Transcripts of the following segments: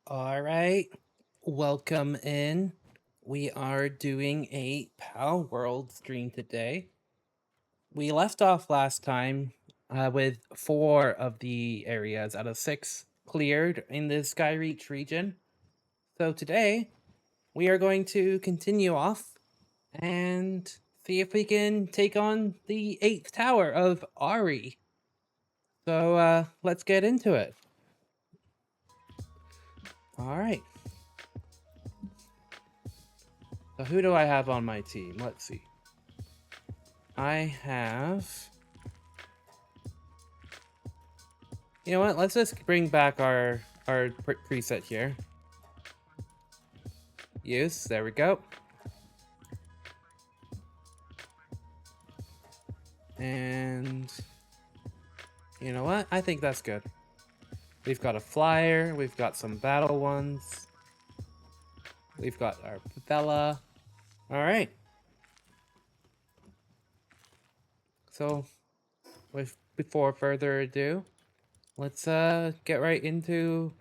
All right, welcome in. We are doing a Palworld stream today. We left off last time with 4 of the areas out of 6 cleared in the Skyreach region. So today, we are going to continue off and see if we can take on the 8th tower of Ahri. So let's get into it. All right. So who do I have on my team? Let's see. I have... You know what? Let's just bring back our preset here. Use. There we go. And... You know what? I think that's good. We've got a flyer. We've got some battle ones. We've got our Bella. Alright. So, before further ado, let's get right into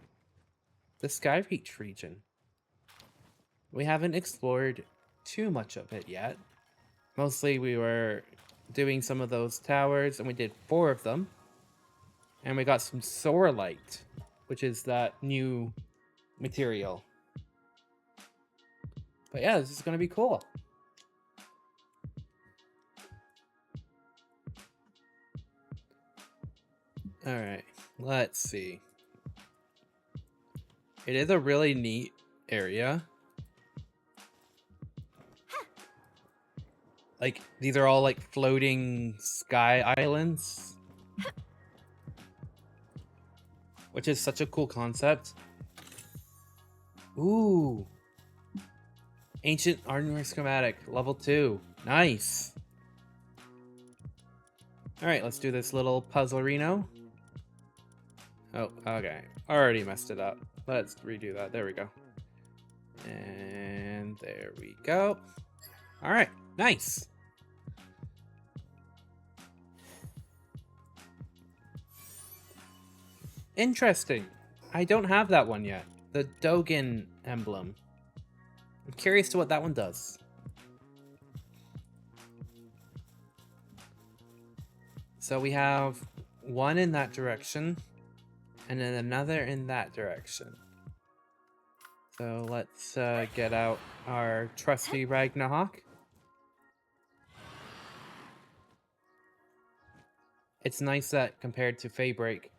the Skyreach region. We haven't explored too much of it yet. Mostly we were doing some of those towers, and we did 4 of them. And we got some Sorlight, which is that new material. But yeah, this is going to be cool. Alright, let's see. It is a really neat area. Like, these are all like floating sky islands. Which is such a cool concept. Ooh. Ancient armor schematic, level 2. Nice. Alright, let's do this little puzzle-reno. Oh, okay. Already messed it up. Let's redo that. There we go. And there we go. Alright, nice. Interesting. I don't have that one yet. The Dogen emblem. I'm curious to what that one does. So we have one in that direction, and then another in that direction. So let's get out our trusty Ragnarok. It's nice that compared to Faybreak,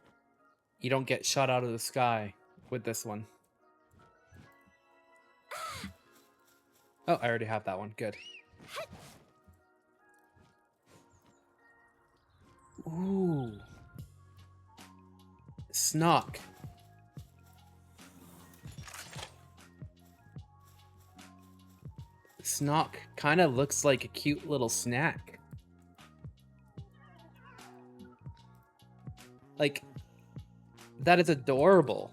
you don't get shot out of the sky with this one. Oh, I already have that one. Good. Ooh. Snok. Snok kind of looks like a cute little snack. Like, that is adorable.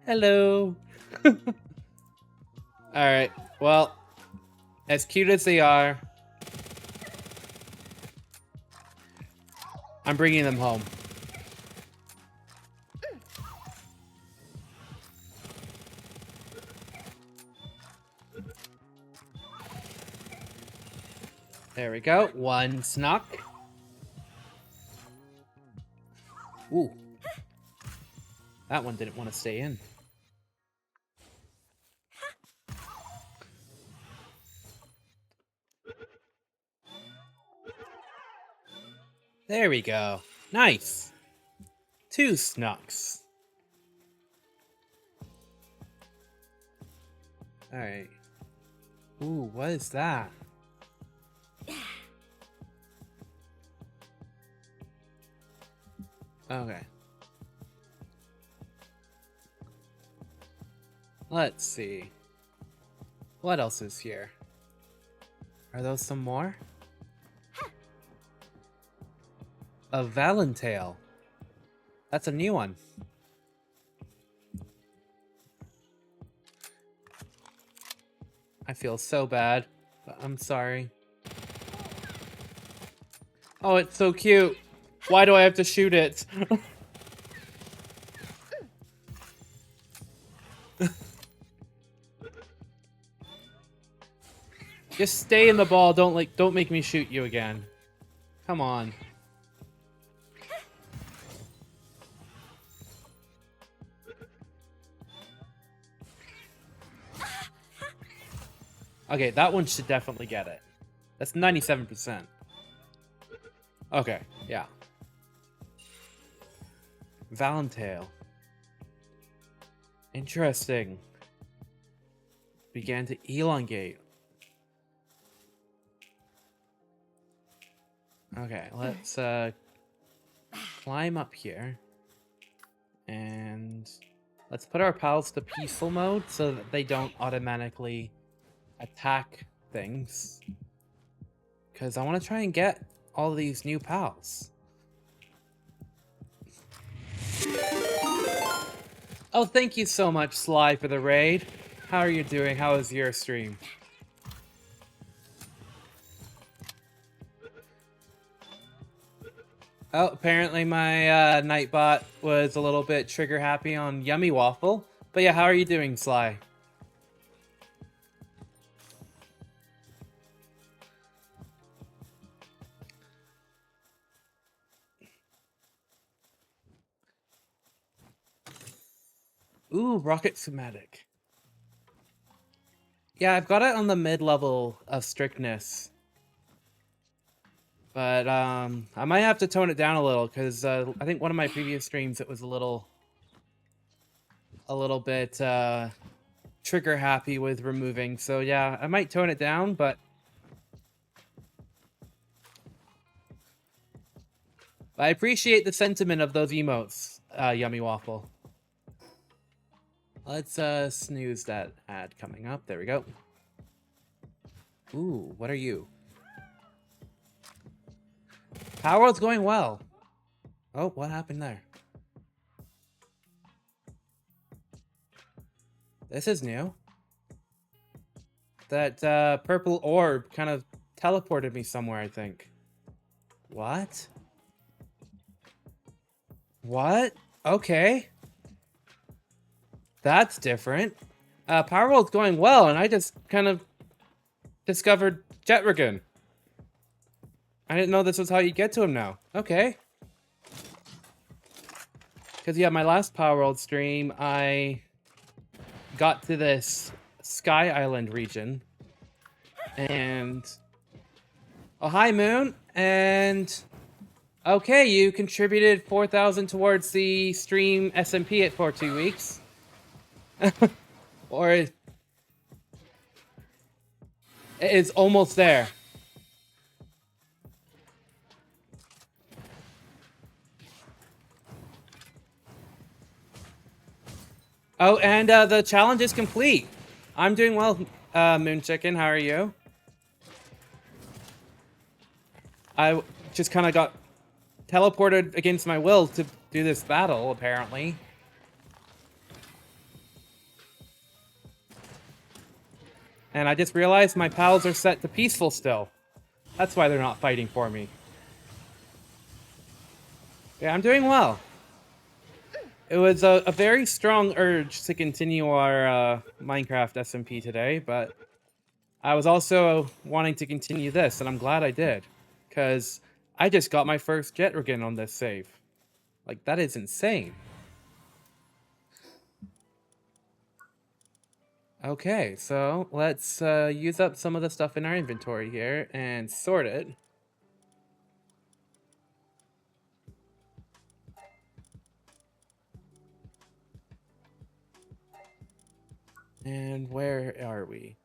Hello. Alright, well, as cute as they are, I'm bringing them home. There we go. One Snok. Ooh. That one didn't want to stay in. There we go. Nice. 2 Snoks. Alright. Ooh, what is that? Okay. Let's see. What else is here? Are those some more? A Valentail. That's a new one. I feel so bad, but I'm sorry. Oh, it's so cute. Why do I have to shoot it? Just stay in the ball. Don't make me shoot you again. Come on. Okay, that one should definitely get it. That's 97%. Okay, yeah. Valentail. Interesting. Began to elongate. Okay, let's climb up here. And let's put our pals to peaceful mode so that they don't automatically attack things. Because I want to try and get all these new pals. Oh, thank you so much, Sly, for the raid. How are you doing? How is your stream? Oh, apparently my Nightbot was a little bit trigger happy on Yummy Waffle. But yeah, how are you doing, Sly? Ooh, Rocket Schematic. Yeah, I've got it on the mid-level of strictness. But I might have to tone it down a little because I think one of my previous streams it was a little bit trigger happy with removing. So yeah, I might tone it down, but I appreciate the sentiment of those emotes, Yummy Waffle. Let's snooze that ad coming up. There we go. Ooh, what are you? Palworld's going well. Oh, what happened there? This is new. That purple orb kind of teleported me somewhere, I think. What? What? Okay. That's different. Palworld's going well, and I just kind of discovered Jetragon. I didn't know this was how you get to him now. Okay. Because, yeah, my last Palworld stream, I got to this Sky Island region. And... oh, hi, Moon. And... okay, you contributed 4,000 towards the stream SMP for 2 weeks. Or... it is almost there. Oh, and the challenge is complete. I'm doing well, Moon Chicken. How are you? I just kind of got teleported against my will to do this battle, apparently. And I just realized my pals are set to peaceful still. That's why they're not fighting for me. Yeah, I'm doing well. It was a very strong urge to continue our Minecraft SMP today, but I was also wanting to continue this, and I'm glad I did. Because I just got my first Jetragon on this save. Like, that is insane. Okay, so let's use up some of the stuff in our inventory here and sort it. And where are we?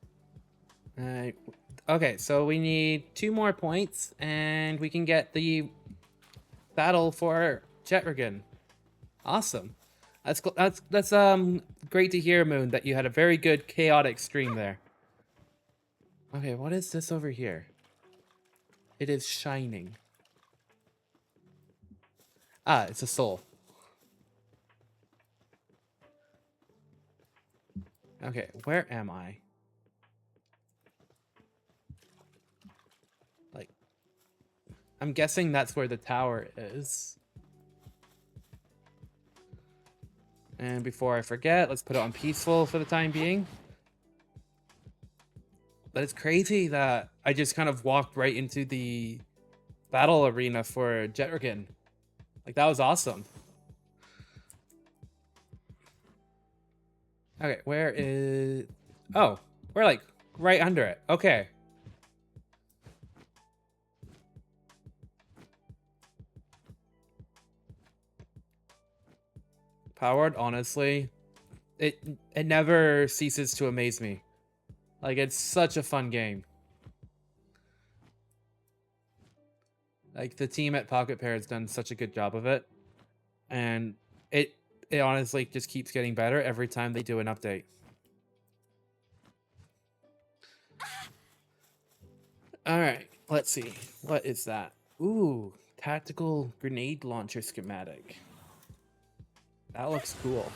Okay, so we need 2 more points, and we can get the battle for Jetragon. Awesome. That's great to hear, Moon, that you had a very good chaotic stream there. Okay, what is this over here? It is shining. Ah, it's a soul. Okay, where am I? Like, I'm guessing that's where the tower is. And before I forget, let's put it on peaceful for the time being. But it's crazy that I just kind of walked right into the battle arena for Jetragon. Like, that was awesome. Okay, where is... Oh, we're like right under it. Okay. Palworld, honestly, it never ceases to amaze me. Like, it's such a fun game. Like, the team at Pocket Pair has done such a good job of it. And it honestly just keeps getting better every time they do an update. Alright, let's see. What is that? Ooh, tactical grenade launcher schematic. That looks cool.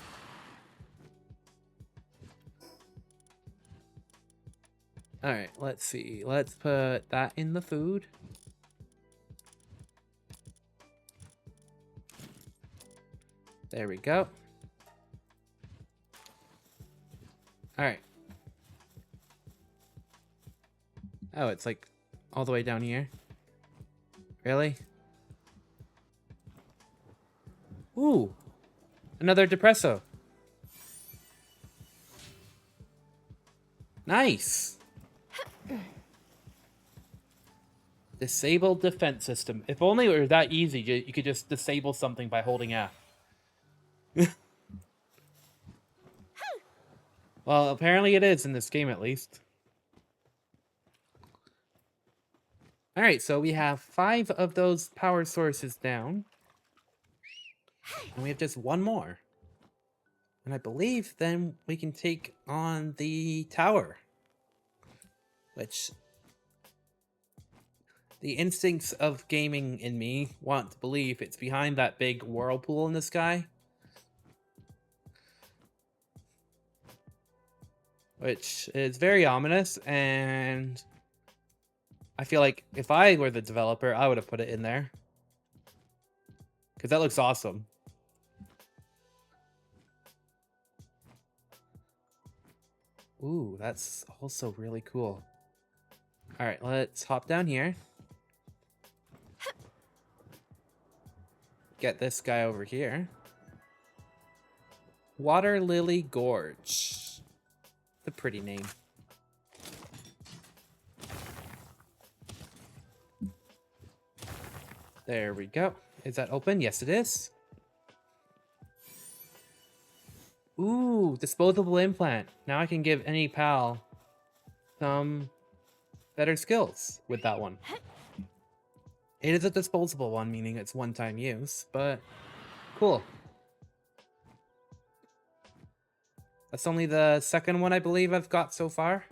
Alright, let's see. Let's put that in the food. There we go. Alright. Oh, it's like all the way down here. Really? Ooh! Another depresso. Nice! Disable defense system. If only it were that easy, you could just disable something by holding F. Well, apparently it is in this game, at least. Alright, so we have 5 of those power sources down. And we have just one more. And I believe then we can take on the tower. Which... the instincts of gaming in me want to believe it's behind that big whirlpool in the sky. Which is very ominous, and I feel like if I were the developer, I would have put it in there. Because that looks awesome. Ooh, that's also really cool. Alright, let's hop down here. Get this guy over here. Water Lily Gorge. The pretty name. There we go. Is that open? Yes, it is. Ooh, disposable implant. Now I can give any pal some better skills with that one. It is a disposable one, meaning it's one-time use, but cool. That's only the second one I believe I've got so far.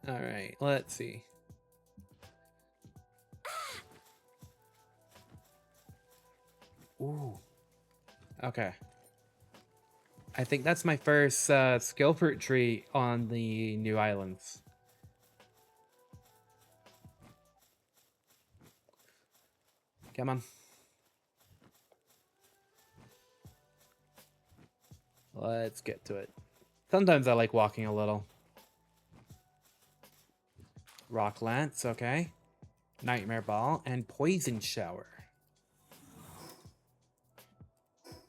Alright, let's see. Ooh. Okay. I think that's my first skill fruit tree on the new islands. Come on. Let's get to it. Sometimes I like walking a little. Rock Lance, okay. Nightmare Ball and Poison Shower.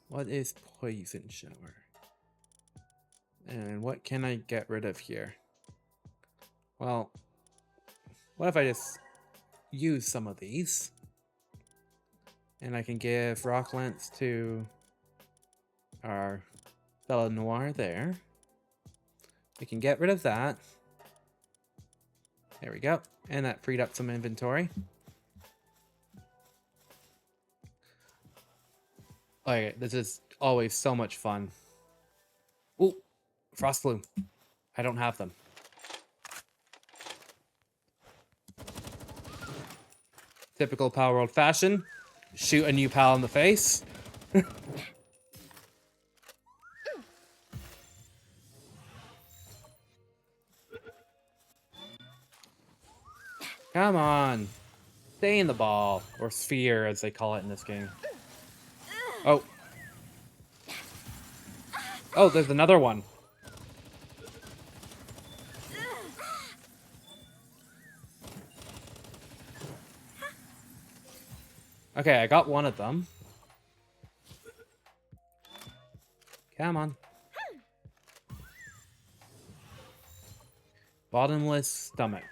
What is Poison Shower? And what can I get rid of here? Well, what if I just use some of these? And I can give Rock Lance to our Bella Noir there. We can get rid of that. There we go. And that freed up some inventory. Okay, this is always so much fun. Ooh, Frost Bloom. I don't have them. Typical Palworld fashion. Shoot a new pal in the face. Come on. Stay in the ball. Or sphere, as they call it in this game. Oh. Oh, there's another one. Okay, I got one of them. Come on. Bottomless stomach.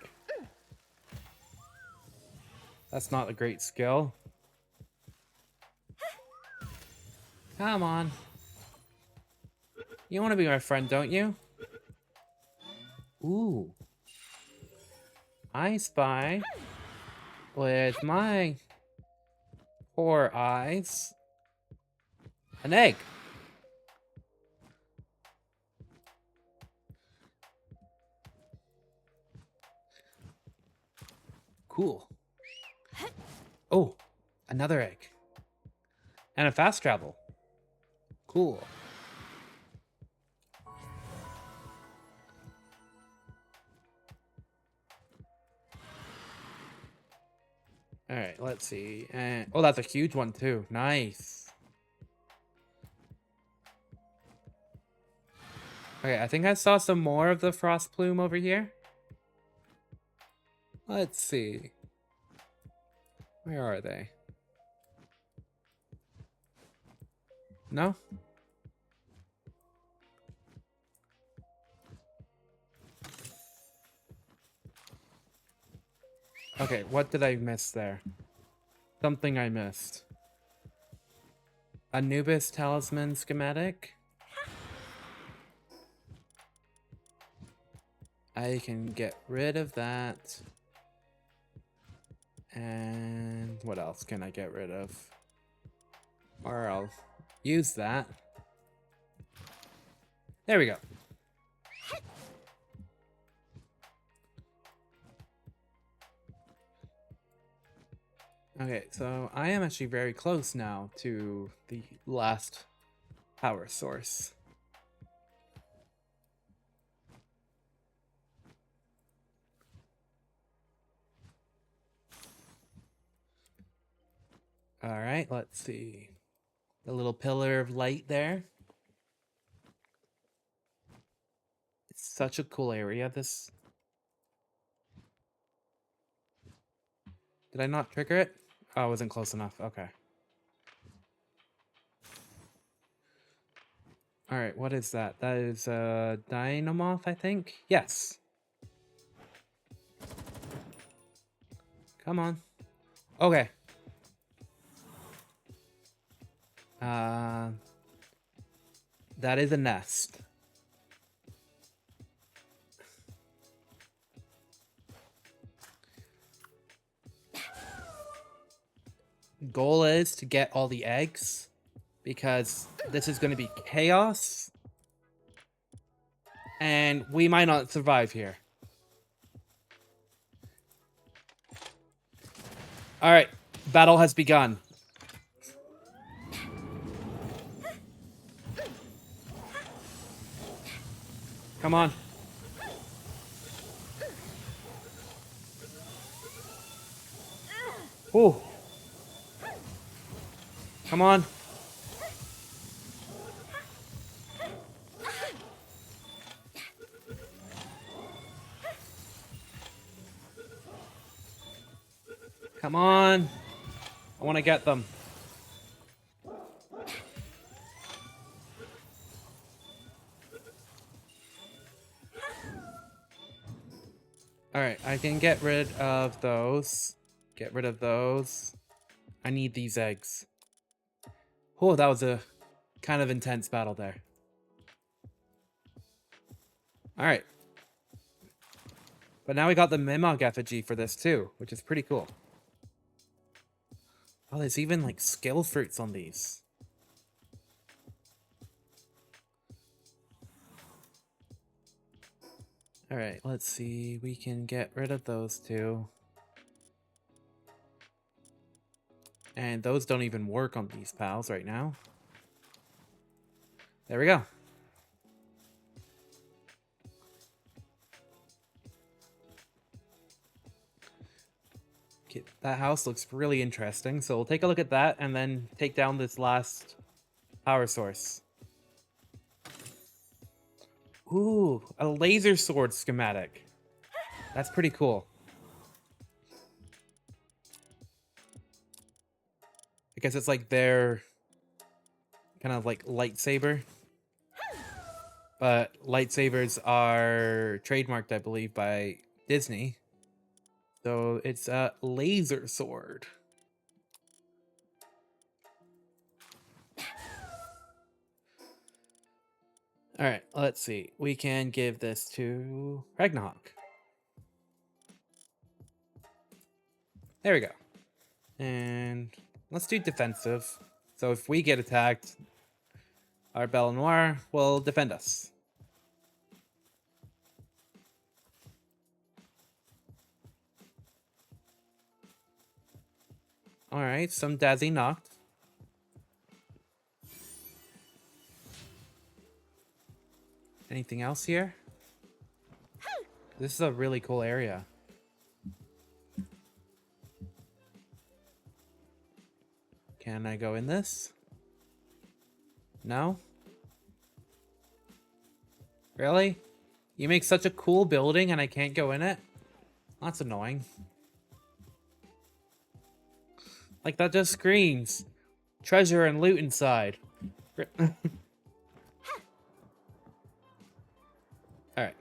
That's not a great skill. Come on. You want to be my friend, don't you? Ooh. I spy with my poor eyes an egg. Cool. Oh, another egg. And a fast travel. Cool. All right, let's see. And oh, that's a huge one too. Nice. Okay, I think I saw some more of the frost plume over here. Let's see. Where are they? No? Okay, what did I miss there? Something I missed. Anubis talisman schematic. I can get rid of that. And what else can I get rid of? Or I'll use that. There we go. Okay, so I am actually very close now to the last power source. All right, let's see. The little pillar of light there. It's such a cool area, this. Did I not trigger it? Oh, I wasn't close enough. Okay. All right, what is that? That is a dynamoth, I think? Yes. Come on. Okay. That is a nest. Goal is to get all the eggs because this is going to be chaos and we might not survive here. All right, battle has begun. Come on. Ooh. Come on. Come on. I want to get them. Alright, I can get rid of those. Get rid of those. I need these eggs. Oh, that was a kind of intense battle there. Alright. But now we got the Mimog effigy for this too, which is pretty cool. Oh, there's even like skill fruits on these. Alright, let's see. We can get rid of those two. And those don't even work on these pals right now. There we go. Okay, that house looks really interesting, so we'll take a look at that and then take down this last power source. Ooh, a laser sword schematic. That's pretty cool. guess it's like their kind of like lightsaber. But lightsabers are trademarked, I believe, by Disney. So it's a laser sword. All right, let's see. We can give this to Ragnarok. There we go. And let's do defensive. So if we get attacked, our Belle Noire will defend us. All right, some Dazzy knocked. Anything else here? This is a really cool area. Can I go in this? No? Really? You make such a cool building and I can't go in it? That's annoying. Like, that just screams treasure and loot inside. Alright.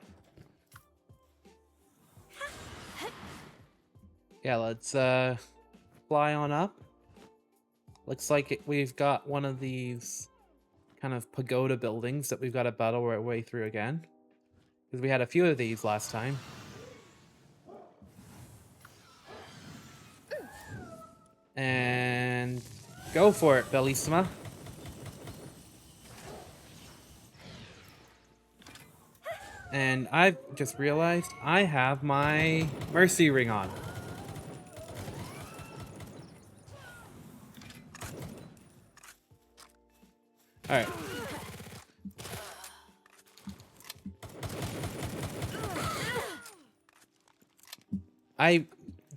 Yeah, let's fly on up. Looks like we've got one of these kind of pagoda buildings that we've got to battle our way through again. Because we had a few of these last time. And go for it, Bellissima. And I've just realized I have my Mercy Ring on. Alright. I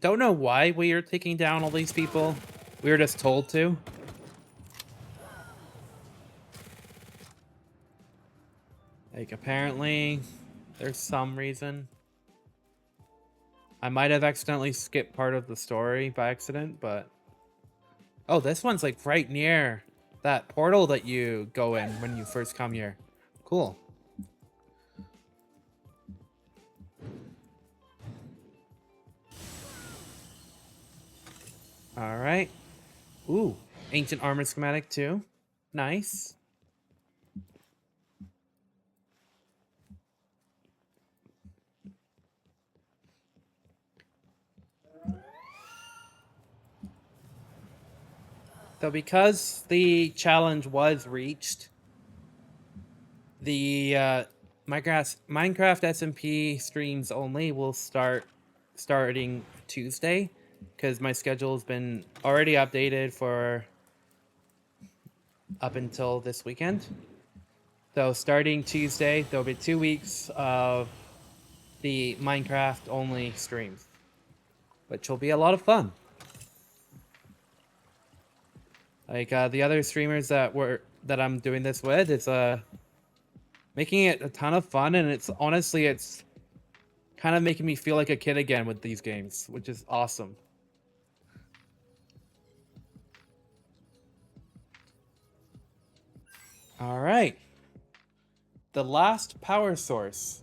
don't know why we are taking down all these people. We were just told to. Like, apparently, there's some reason. I might have accidentally skipped part of the story by accident, but... Oh, this one's like right near that portal that you go in when you first come here. Cool. All right. Ooh, ancient armor schematic too. Nice. So because the challenge was reached, the Minecraft SMP streams only will starting Tuesday, because my schedule has been already updated for up until this weekend. So starting Tuesday, there'll be 2 weeks of the Minecraft only streams, which will be a lot of fun. Like the other streamers that I'm doing this with, it's making it a ton of fun, and it's honestly kind of making me feel like a kid again with these games, which is awesome. All right. The last power source.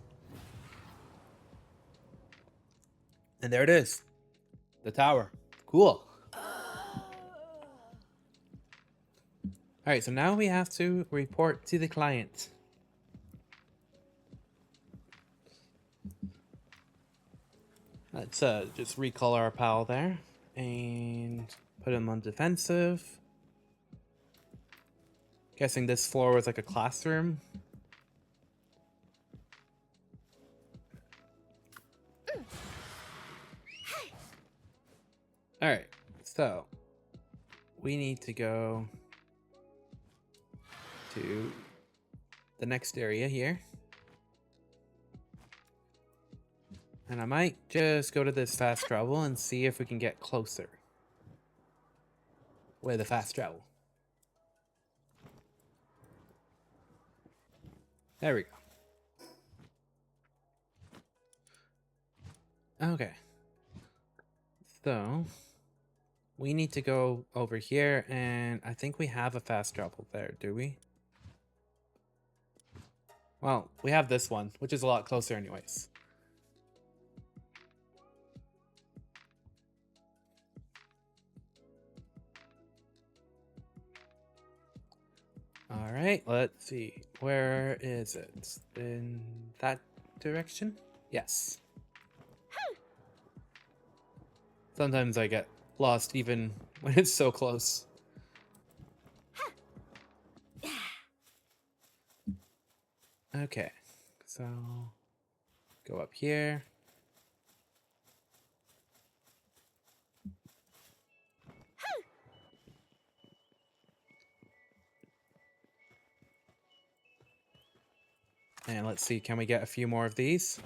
And there it is. The tower. Cool. All right, so now we have to report to the client. Let's just recall our pal there and put him on defensive. Guessing this floor was like a classroom. All right, so we need to go to the next area here. And I might just go to this fast travel and see if we can get closer with the fast travel. There we go. Okay. So we need to go over here, and I think we have a fast travel there, do we? Well, we have this one, which is a lot closer anyways. All right, let's see. Where is it? In that direction? Yes. Sometimes I get lost even when it's so close. Okay, so go up here. And let's see, can we get a few more of these?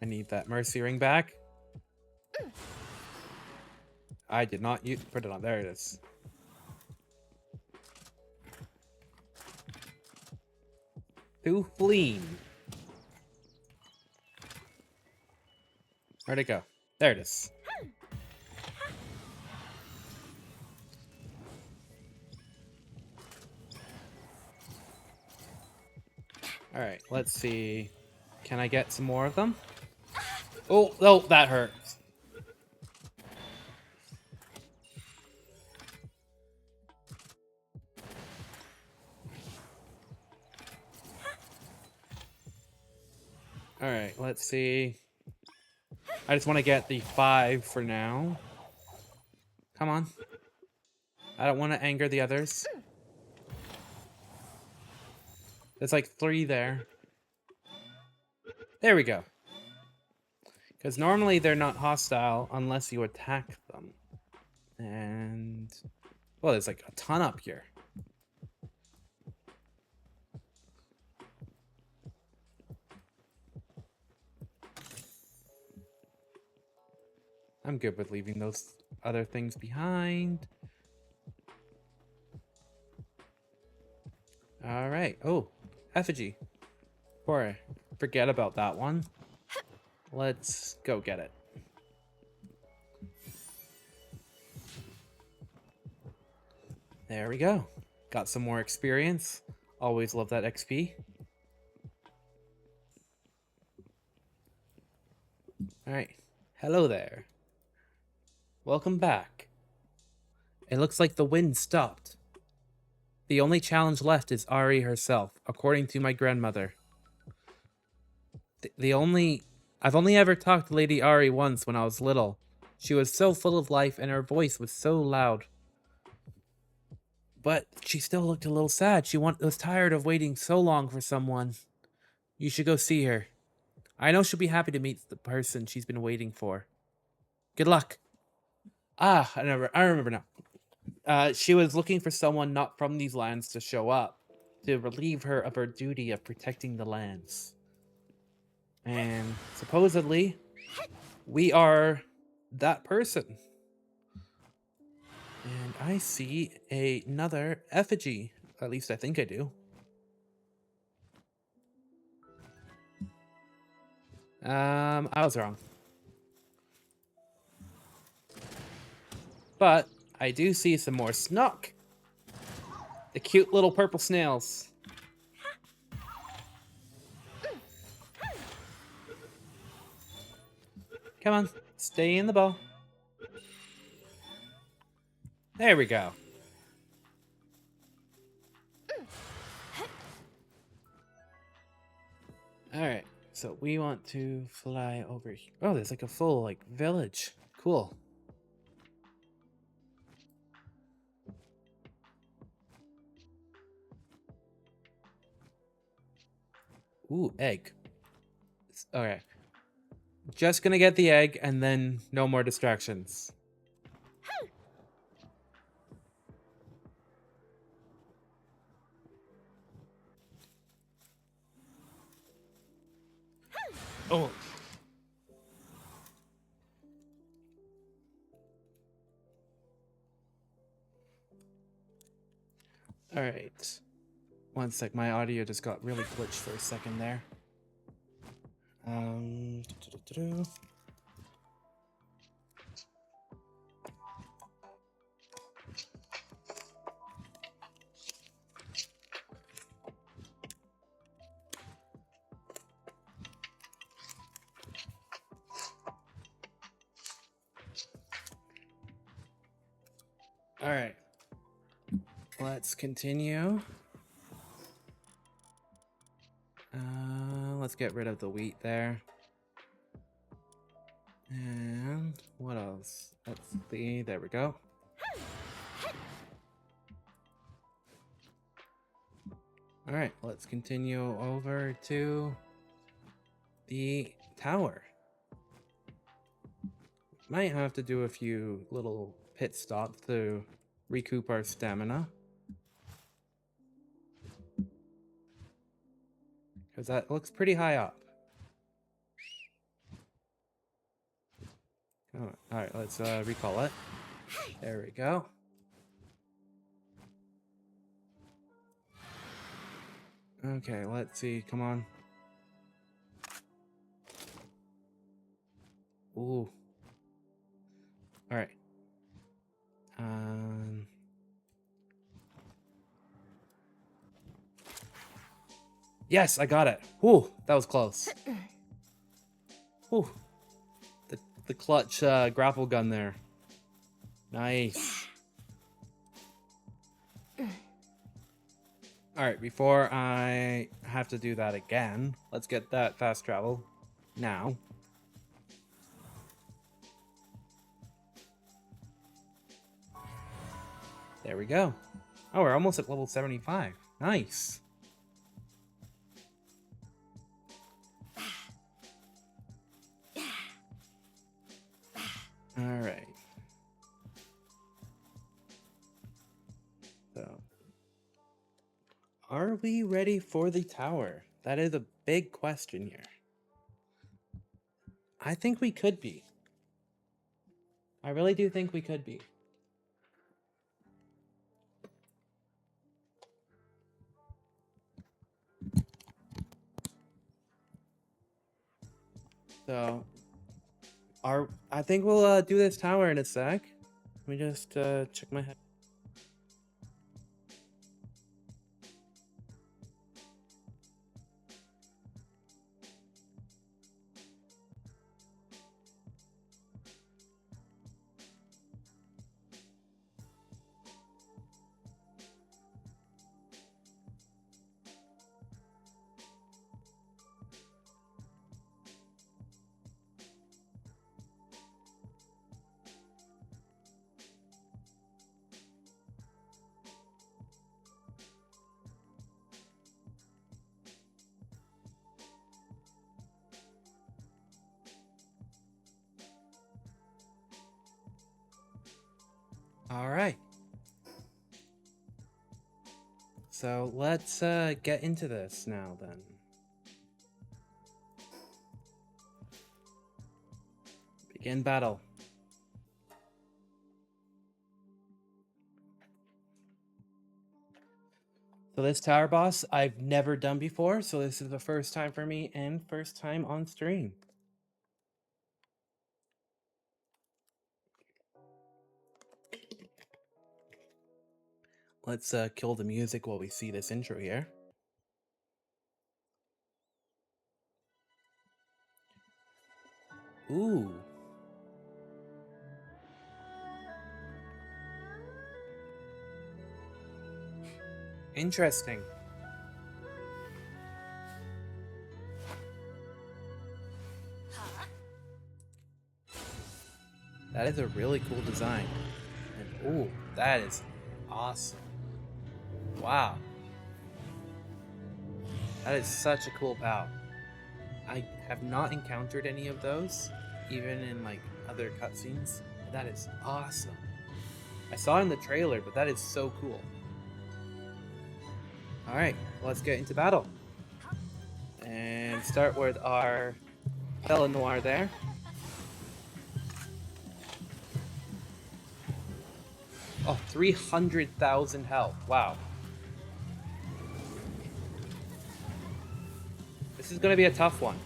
I need that mercy ring back. I did not put it on. There it is. To fleen. Where'd it go? There it is. All right, let's see. Can I get some more of them? Oh, that hurt. All right, let's see. I just want to get the 5 for now. Come on. I don't want to anger the others. There's like 3 there. There we go. Because normally they're not hostile unless you attack them. And... well, there's like a ton up here. I'm good with leaving those other things behind. All right. Oh, effigy. Before I forget about that one, let's go get it. There we go. Got some more experience. Always love that XP. All right. Hello there. Welcome back. It looks like the wind stopped. The only challenge left is Ahri herself, according to my grandmother. I've only ever talked to Lady Ahri once when I was little. She was so full of life and her voice was so loud. But she still looked a little sad. She was tired of waiting so long for someone. You should go see her. I know she'll be happy to meet the person she's been waiting for. Good luck. Ah, I remember now. She was looking for someone not from these lands to show up, to relieve her of her duty of protecting the lands. And supposedly, we are that person. And I see another effigy. At least I think I do. I was wrong. But I do see some more Snok. The cute little purple snails. Come on, stay in the ball. There we go. Alright, so we want to fly over here. Oh, there's like a full like village. Cool. Ooh, egg. Okay. Just gonna get the egg and then no more distractions. Oh. All right. One sec, my audio just got really glitched for a second there. Alright. Let's continue. Let's get rid of the wheat there. And what else? Let's see. There we go. Alright, let's continue over to the tower. Might have to do a few little pit stops to recoup our stamina. Because that looks pretty high up. Oh, alright, let's recall it. There we go. Okay, let's see. Come on. Ooh. Alright. Yes, I got it. Whew, that was close. Whew. The clutch grapple gun there. Nice. Alright, before I have to do that again, let's get that fast travel now. There we go. Oh, we're almost at level 75. Nice. Alright. So, are we ready for the tower? That is a big question here. I think we could be. I really do think we could be. So, I think we'll do this tower in a sec. Let me just check my head. All right. So let's get into this now then. Begin battle. So this tower boss I've never done before, so this is the first time for me and first time on stream. Let's kill the music while we see this intro here. Ooh. Interesting. That is a really cool design. And ooh, that is awesome. Wow. That is such a cool POW. I have not encountered any of those, even in like other cutscenes. That is awesome. I saw it in the trailer, but that is so cool. Alright, let's get into battle. And start with our Bella Noir there. Oh, 300,000 health. Wow. This is going to be a tough one.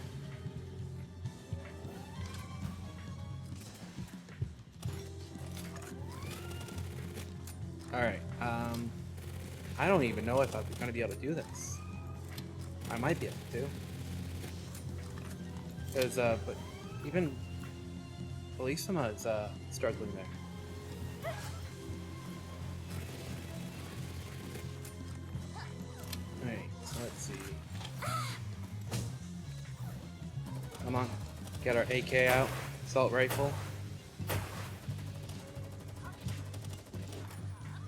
Alright, I don't even know if I'm going to be able to do this. I might be able to. Because, but even Bellissima is struggling there. Come on. Get our AK out. Assault rifle.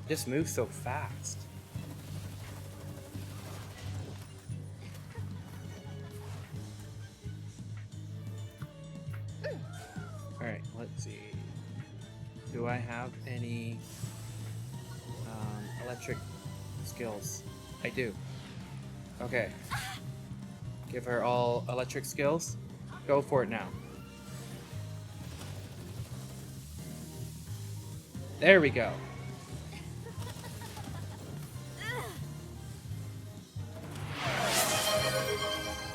Just moves so fast. Alright, let's see. Do I have any electric skills? I do. Okay. Give her all electric skills. Go for it now. There we go.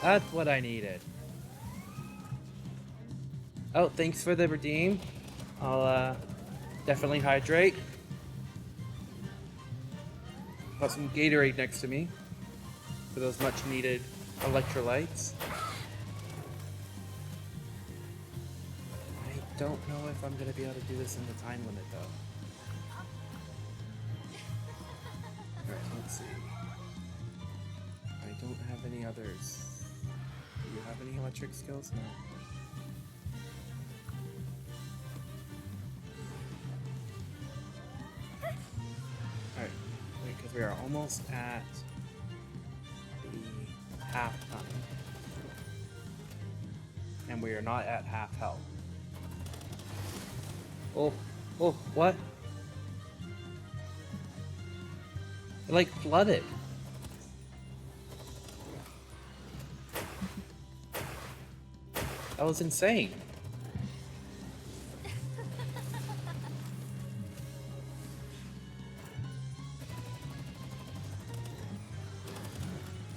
That's what I needed. Oh, thanks for the redeem. I'll definitely hydrate. Got some Gatorade next to me for those much needed electrolytes. I don't know if I'm gonna be able to do this in the time limit though. Alright, let's see. I don't have any others. Do you have any electric skills? No. Alright, wait, because we are almost at the half time. And we are not at half health. Oh, what? It like flooded. That was insane.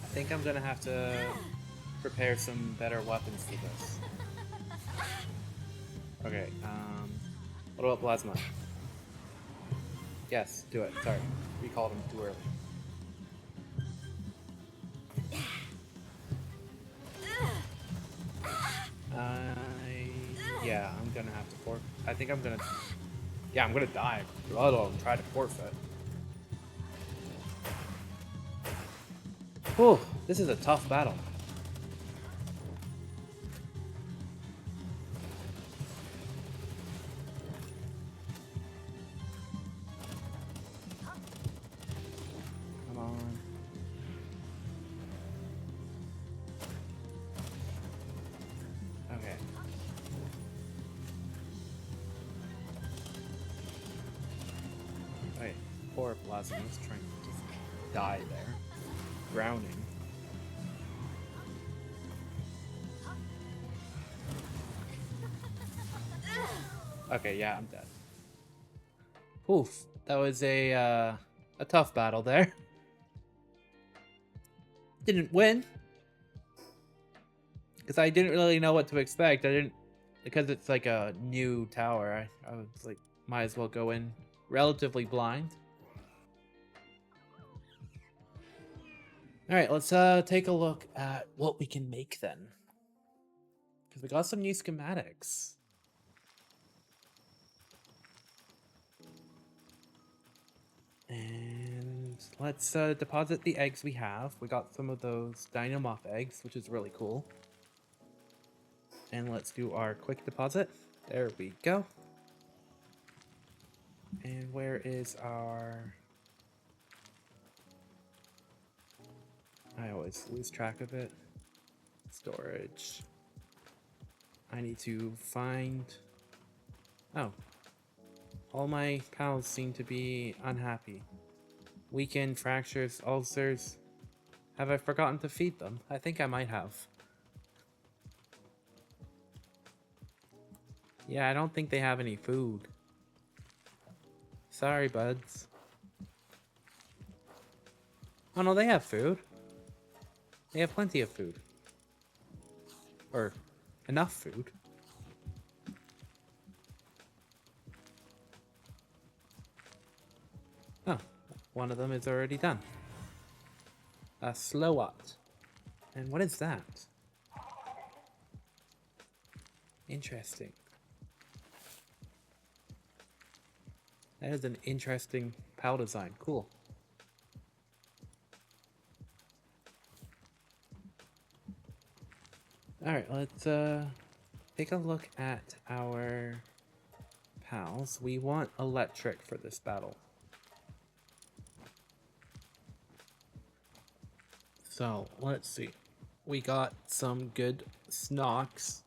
I think I'm gonna have to prepare some better weapons for this. Okay, what about plasma? Yes, do it. Sorry, recalled him too early. Yeah, I'm gonna have to forfeit. I think I'm gonna. Yeah, I'm gonna die. I'll try to forfeit. Whew, this is a tough battle. Come on. Okay. Wait, poor Plasma is trying to just die there. Drowning. Okay, yeah, I'm dead. Oof, that was a tough battle there. Didn't win. Because I didn't really know what to expect. Because it's like a new tower, I was like, might as well go in relatively blind. Alright, let's take a look at what we can make then. Because we got some new schematics. And let's deposit the eggs we have. We got some of those dynamoth eggs, which is really cool. And let's do our quick deposit. There we go. And where is our... I always lose track of it. Storage. I need to find... Oh. All my pals seem to be unhappy. Weakened, fractures, ulcers. Have I forgotten to feed them? I think I might have. Yeah, I don't think they have any food. Sorry, buds. Oh no, they have food. They have plenty of food. Or enough food. Oh, one of them is already done. A slowot. And what is that? Interesting. That is an interesting PAL design. Cool. Alright, let's take a look at our pals. We want electric for this battle. So, let's see. We got some good Snoks.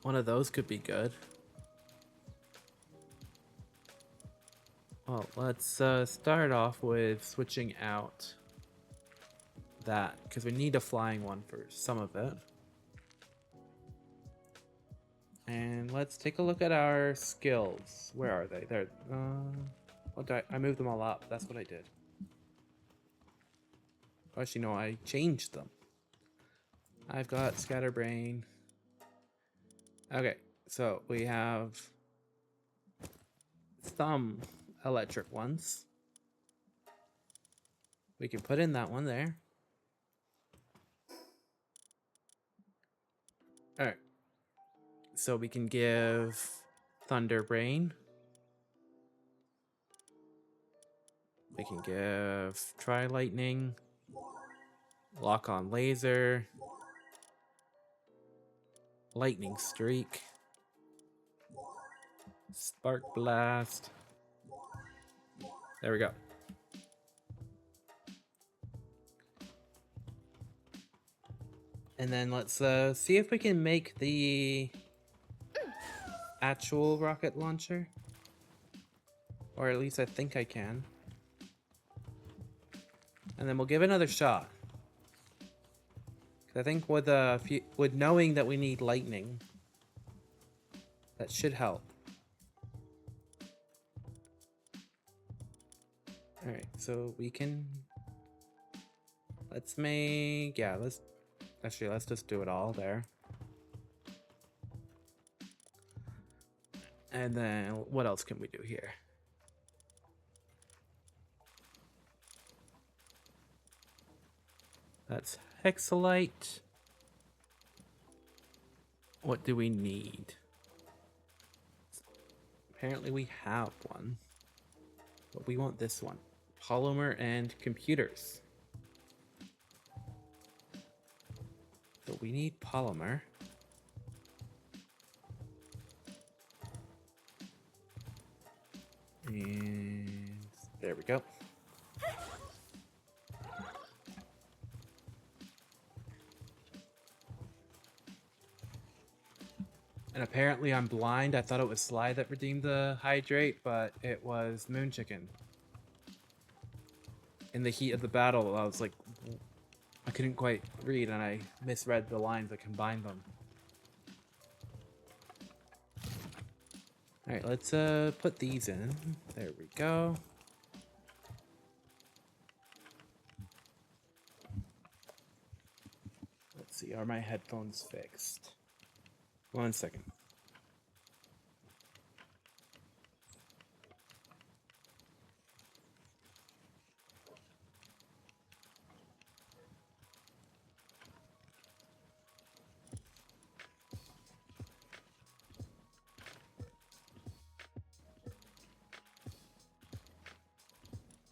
One of those could be good. Well, let's start off with switching out that, because we need a flying one for some of it. And let's take a look at our skills. Where are they? There. I moved them all up. That's what I did. Actually, no, I changed them. I've got Scatterbrain. Okay, so we have some electric ones. We can put in that one there. Alright. So we can give Thunderbrain. We can give Tri Lightning. Lock on Laser. Lightning Streak. Spark Blast. There we go. And then let's see if we can make the actual rocket launcher. Or at least I think I can. And then we'll give it another shot. 'Cause I think with knowing that we need lightning, that should help. Alright, so we can... let's just do it all there. And then what else can we do here? That's Hexalite. What do we need? Apparently we have one. But we want this one. Polymer and computers. So we need polymer. And there we go. And apparently I'm blind. I thought it was Sly that redeemed the hydrate, but it was Moon Chicken. In the heat of the battle, I was like, I couldn't quite read and I misread the lines that combined them. Alright, let's put these in. There we go. Let's see, are my headphones fixed? 1 second.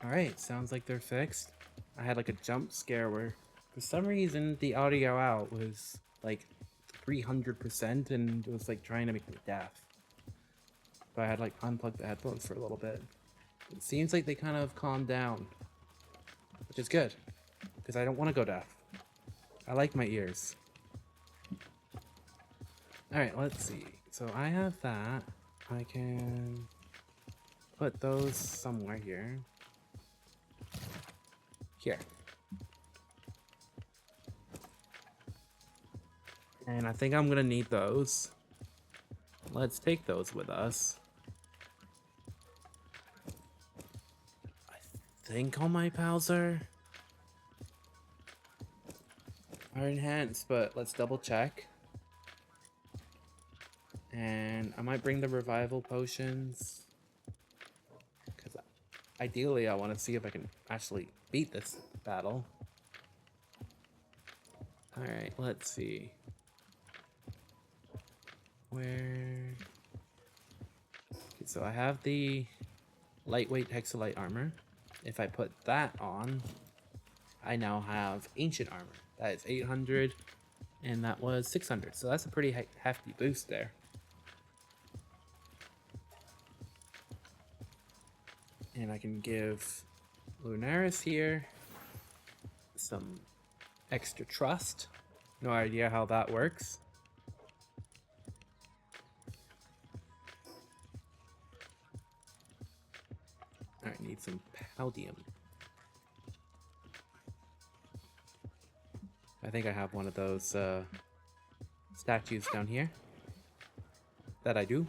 Alright, sounds like they're fixed. I had like a jump scare where for some reason the audio out was like 300% and it was like trying to make me deaf. So I had like unplugged the headphones for a little bit. It seems like they kind of calmed down, which is good because I don't want to go deaf. I like my ears. Alright, let's see. So I have that. I can put those somewhere here. Here. And I think I'm gonna need those. Let's take those with us. I think all my pals are enhanced, but let's double check. And I might bring the revival potions. Because ideally I want to see if I can actually beat this battle. Alright, let's see. Where... Okay, so I have the lightweight hexalite armor. If I put that on, I now have ancient armor. That is 800, and that was 600. So that's a pretty hefty boost there. And I can give Lunaris here some extra trust. No idea how that works. I need some Paldium. I think I have one of those statues down here. That I do.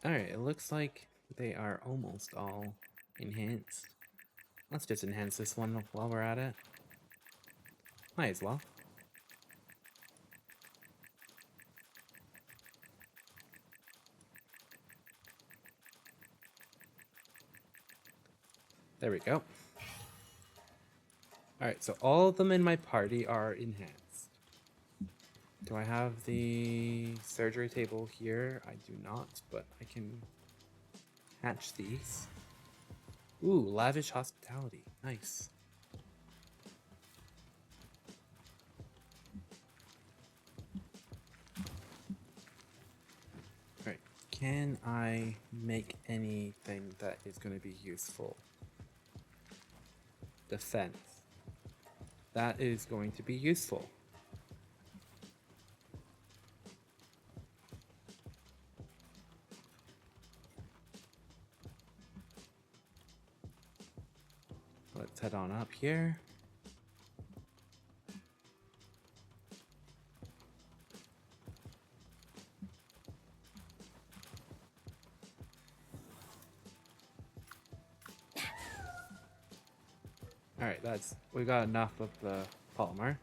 Alright, it looks like they are almost all enhanced. Let's just enhance this one while we're at it. Might as well. There we go. Alright, so all of them in my party are enhanced. Do I have the surgery table here? I do not, but I can hatch these. Ooh, lavish hospitality. Nice. Alright, can I make anything that is going to be useful? Defense. That is going to be useful. Let's head on up here. Alright, we got enough of the polymer.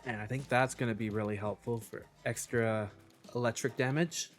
And I think that's going to be really helpful for extra electric damage.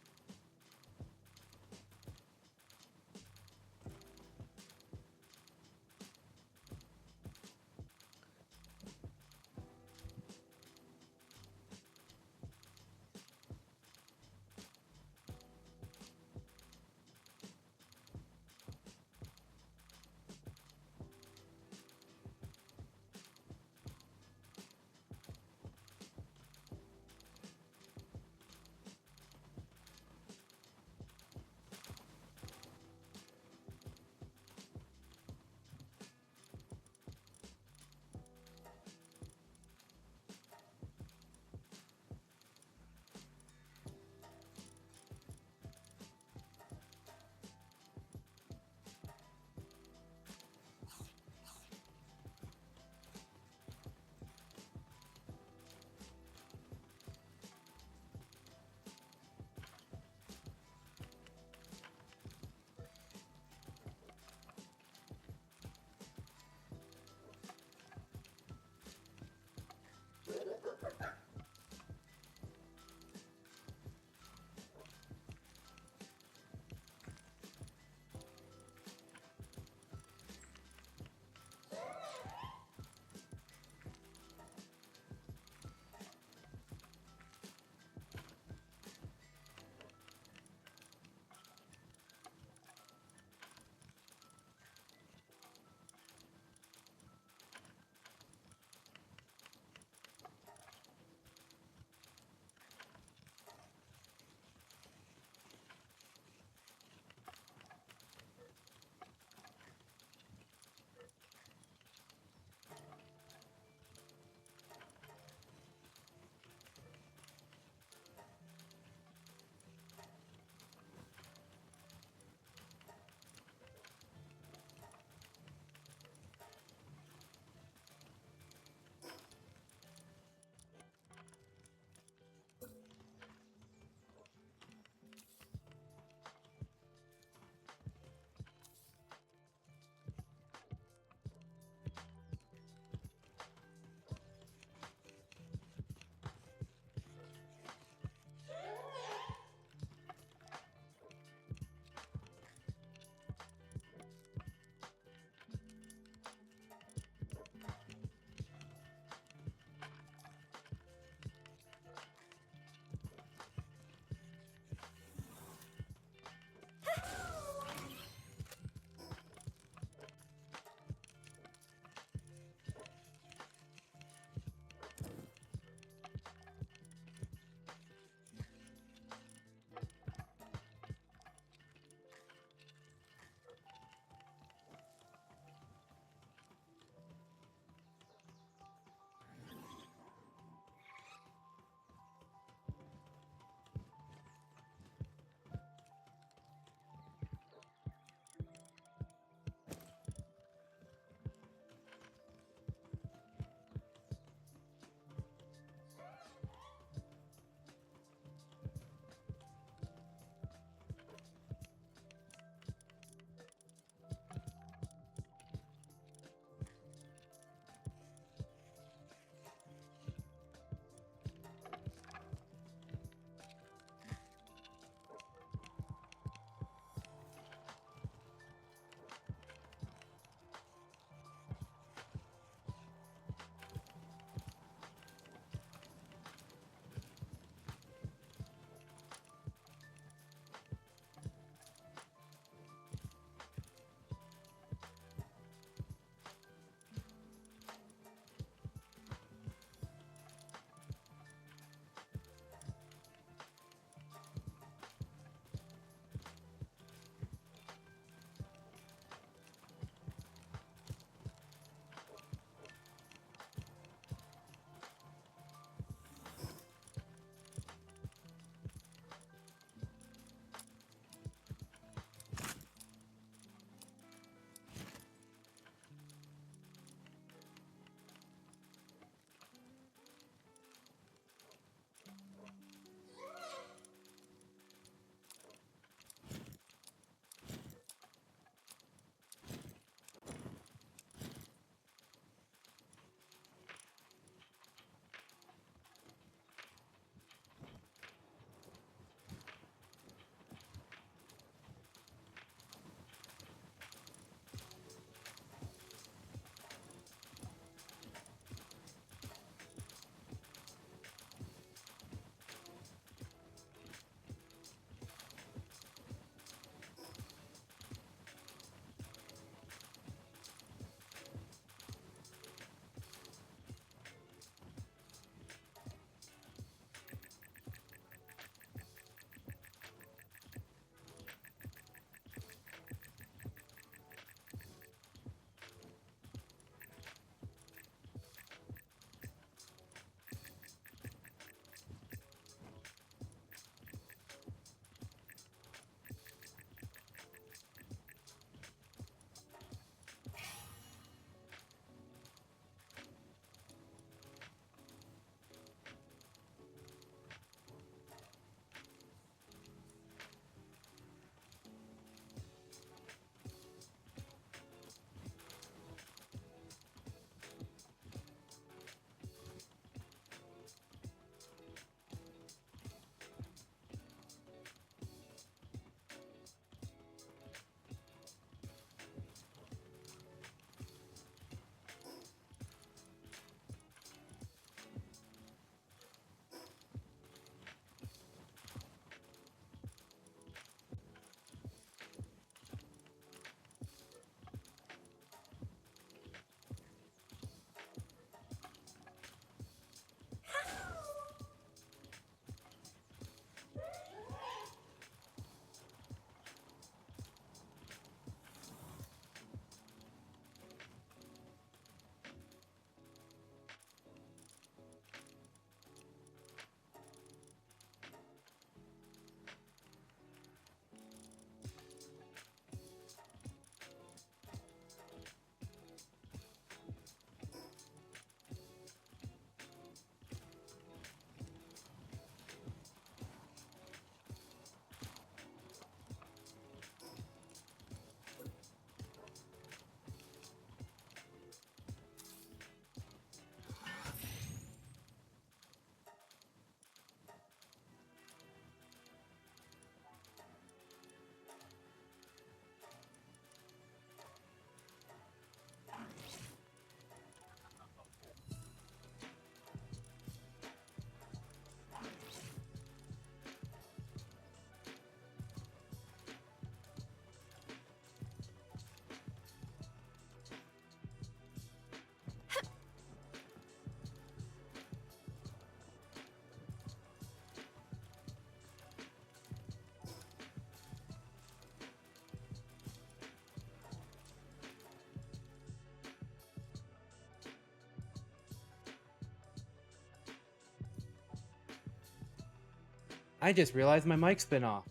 I just realized my mic's been off.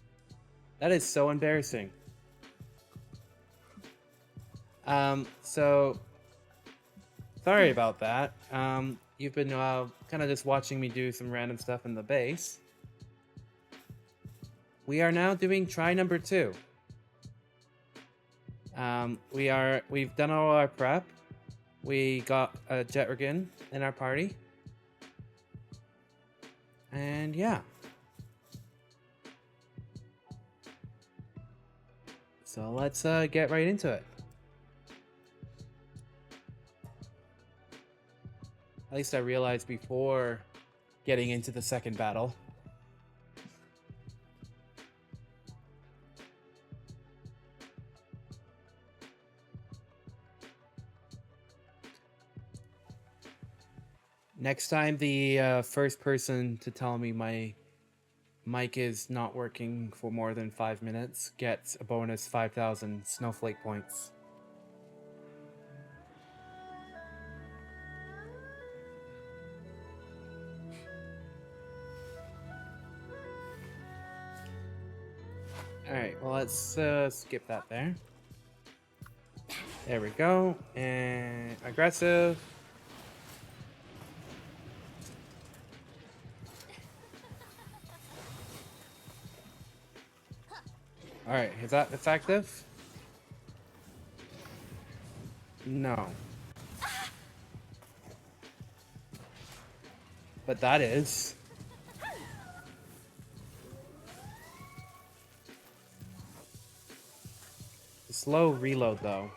That is so embarrassing. So sorry about that. You've been kind of just watching me do some random stuff in the base. We are now doing try number 2. We've done all our prep. We got a Jetragon in our party. And yeah. So let's get right into it. At least I realized before getting into the second battle. Next time, the first person to tell me my mic is not working for more than 5 minutes gets a bonus 5,000 snowflake points. Alright, well, let's skip that there. There we go. And aggressive. Alright, is that effective? No. But that is. Slow reload, though.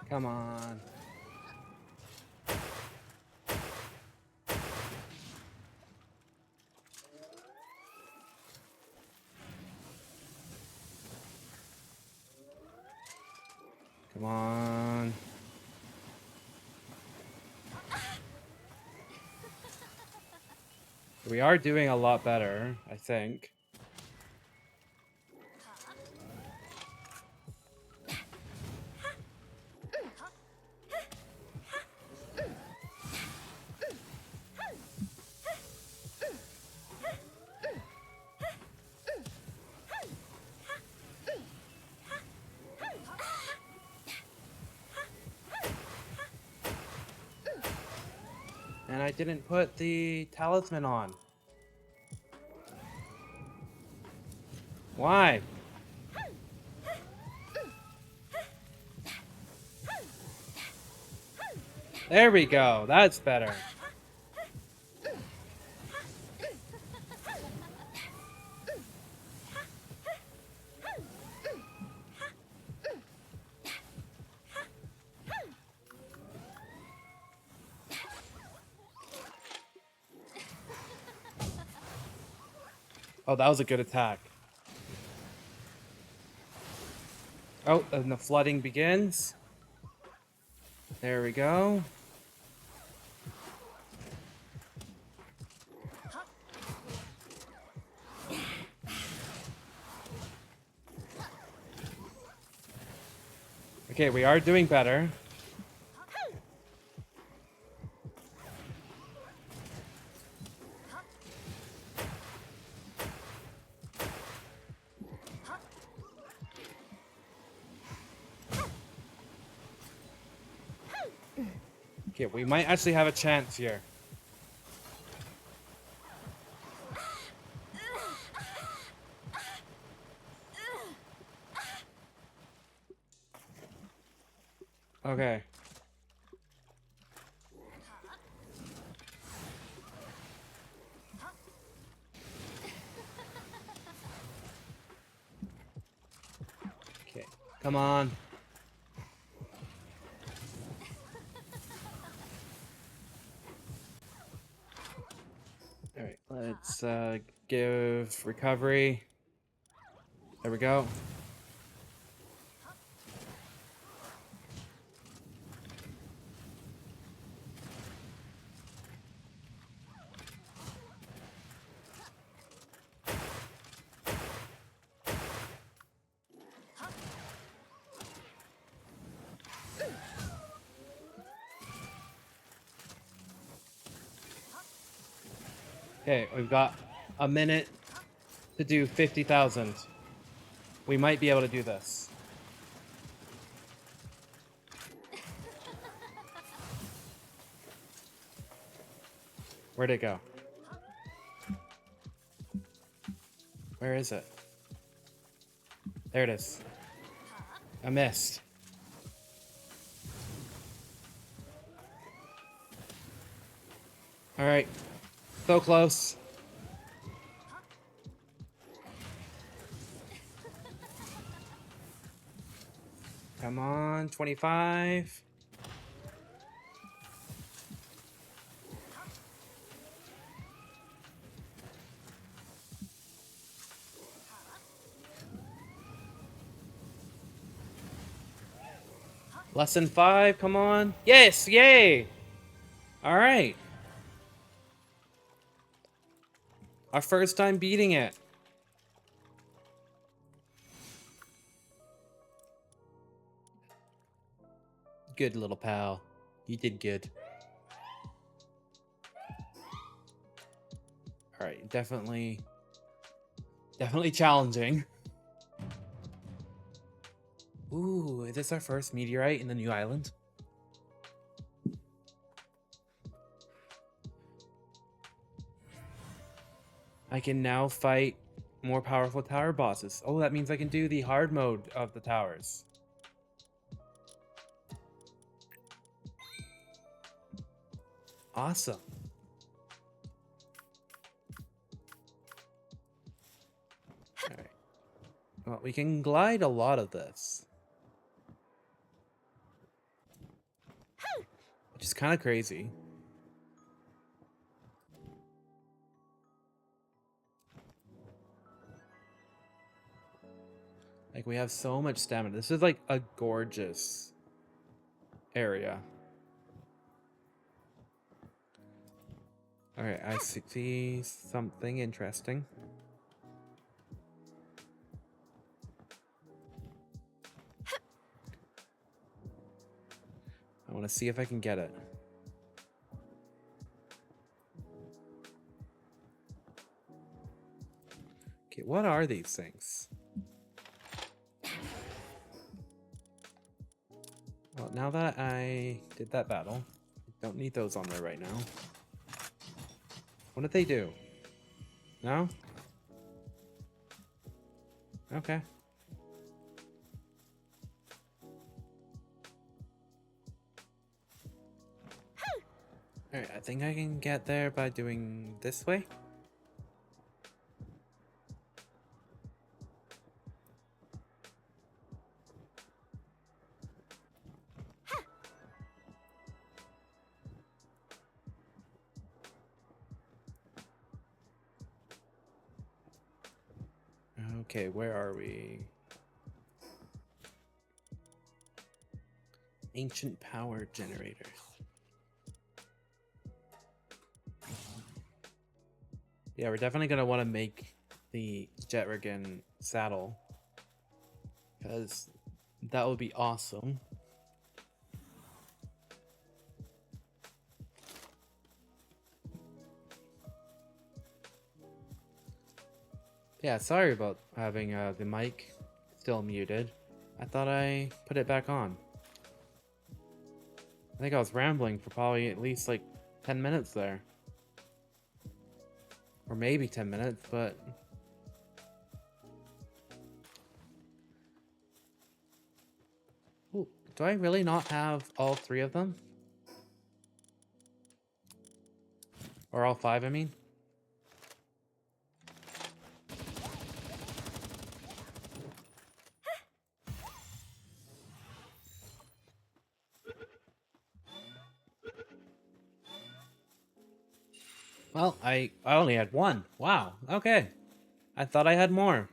Come on. Come on. We are doing a lot better, I think. And I didn't put the talisman on. Why? There we go. That's better. Oh, that was a good attack. Oh, and the flooding begins. There we go. Okay, we are doing better. Okay, we might actually have a chance here. Okay. Okay, come on. Alright, let's give recovery. There we go. Okay, we've got a minute to do 50,000. We might be able to do this. Where'd it go? Where is it? There it is. I missed. All right. So close. Come on, 25. Less than 5, come on. Yes, yay! All right. Our first time beating it. Good little pal. You did good. All right, definitely challenging. Ooh, is this our first meteorite in the new island? I can now fight more powerful tower bosses. Oh, that means I can do the hard mode of the towers. Awesome. All right. Well, we can glide a lot of this, which is kind of crazy. Like, we have so much stamina. This is like a gorgeous area. All right, I see something interesting. I want to see if I can get it. Okay, what are these things? Well, now that I did that battle, I don't need those on there right now. What did they do? No? Okay. Alright, I think I can get there by doing this way. Okay, where are we? Ancient power generator. Yeah, we're definitely going to want to make the Jetragon saddle, because that would be awesome. Yeah, sorry about having the mic still muted. I thought I put it back on. I think I was rambling for probably at least like 10 minutes there. Or maybe 10 minutes, but... Ooh, do I really not have all 3 of them? Or all 5, I mean? Well, I only had 1. Wow, okay. I thought I had more.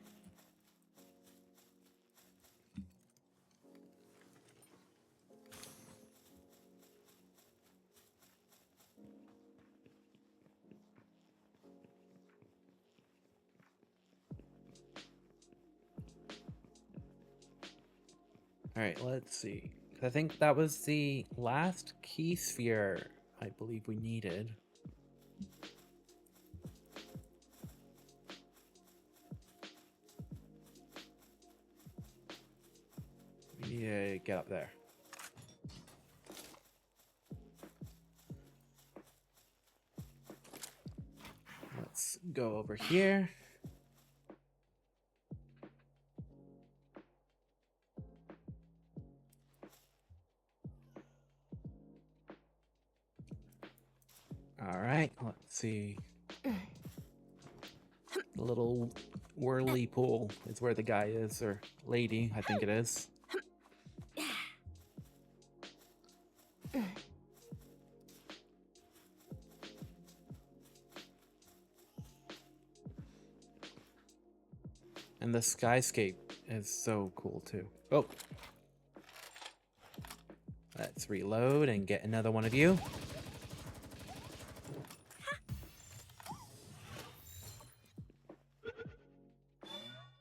Alright, let's see. I think that was the last key sphere I believe we needed. Yeah, get up there. Let's go over here. All right, let's see. The little whirly pool is where the guy is, or lady, I think it is. And the skyscape is so cool too. Oh. Let's reload and get another one of you.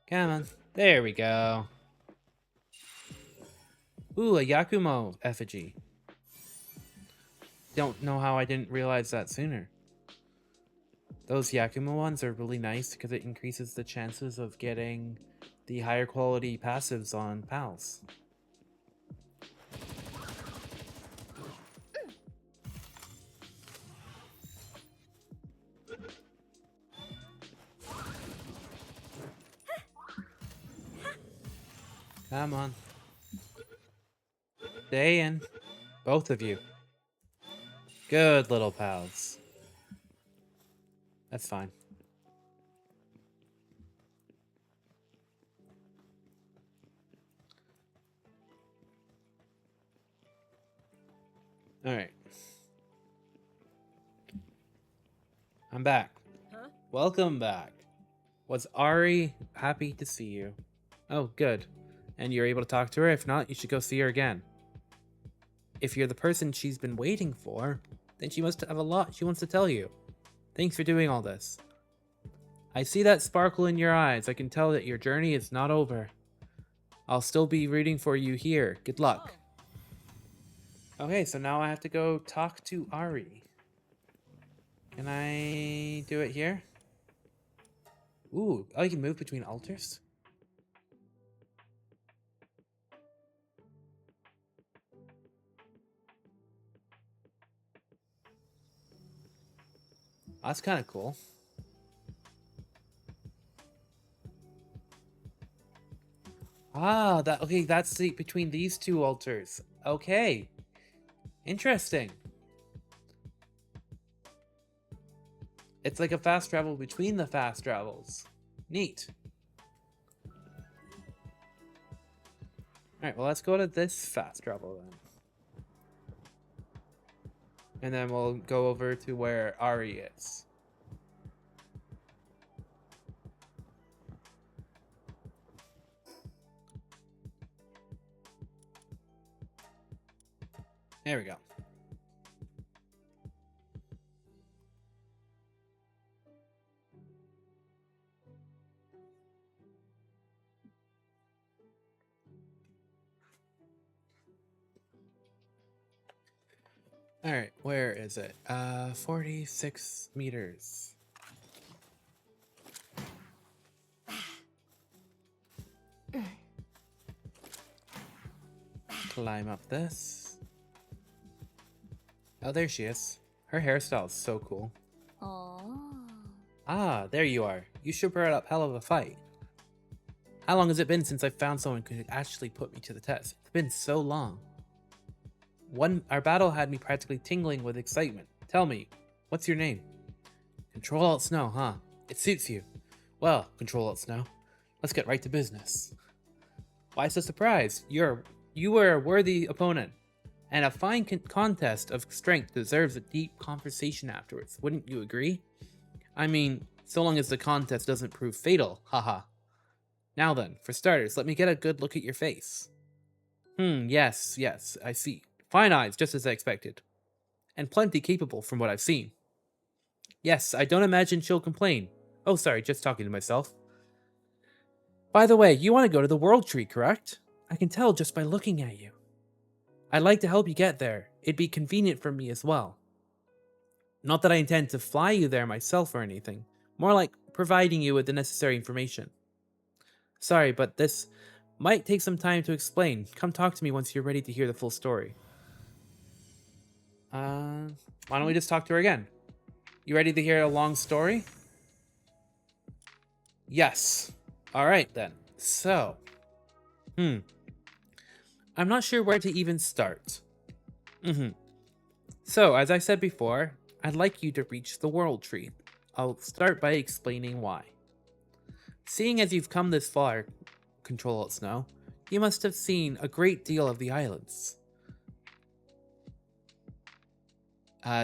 Come on. There we go. Ooh, a Yakumo effigy. Don't know how I didn't realize that sooner. Those Yakumo ones are really nice because it increases the chances of getting the higher quality passives on pals. Come on. Stay in. Both of you. Good little pals. That's fine. Alright. I'm back. Huh? Welcome back. Was Ahri happy to see you? Oh, good. And you're able to talk to her? If not, you should go see her again. If you're the person she's been waiting for, then she must have a lot she wants to tell you. Thanks for doing all this. I see that sparkle in your eyes. I can tell that your journey is not over. I'll still be rooting for you here. Good luck. Okay, so now I have to go talk to Ahri. Can I do it here? Ooh, oh, you can move between altars? That's kind of cool. Ah, okay, that's between these two altars. Okay. Interesting. It's like a fast travel between the fast travels. Neat. Alright, well, let's go to this fast travel then. And then we'll go over to where Ahri is. There we go. Alright, where is it? 46 meters. Climb up this. Oh, there she is. Her hairstyle is so cool. Oh. Ah, there you are. You sure brought up hell of a fight. How long has it been since I found someone who could actually put me to the test? It's been so long. Our battle had me practically tingling with excitement. Tell me, what's your name? Control Alt Snow, huh? It suits you. Well, Control Alt Snow, let's get right to business. Why so surprised? You were a worthy opponent, and a fine contest of strength deserves a deep conversation afterwards. Wouldn't you agree? I mean, so long as the contest doesn't prove fatal, haha. Now then, for starters, let me get a good look at your face. Yes, I see. Fine eyes, just as I expected. And plenty capable from what I've seen. Yes, I don't imagine she'll complain. Oh, sorry, just talking to myself. By the way, you want to go to the World Tree, correct? I can tell just by looking at you. I'd like to help you get there. It'd be convenient for me as well. Not that I intend to fly you there myself or anything. More like providing you with the necessary information. Sorry, but this might take some time to explain. Come talk to me once you're ready to hear the full story. Why don't we just talk to her again? You ready to hear a long story? Yes. All right then. So, I'm not sure where to even start. So, as I said before, I'd like you to reach the World Tree. I'll start by explaining why. Seeing as you've come this far, Control Alt Snow, you must have seen a great deal of the islands.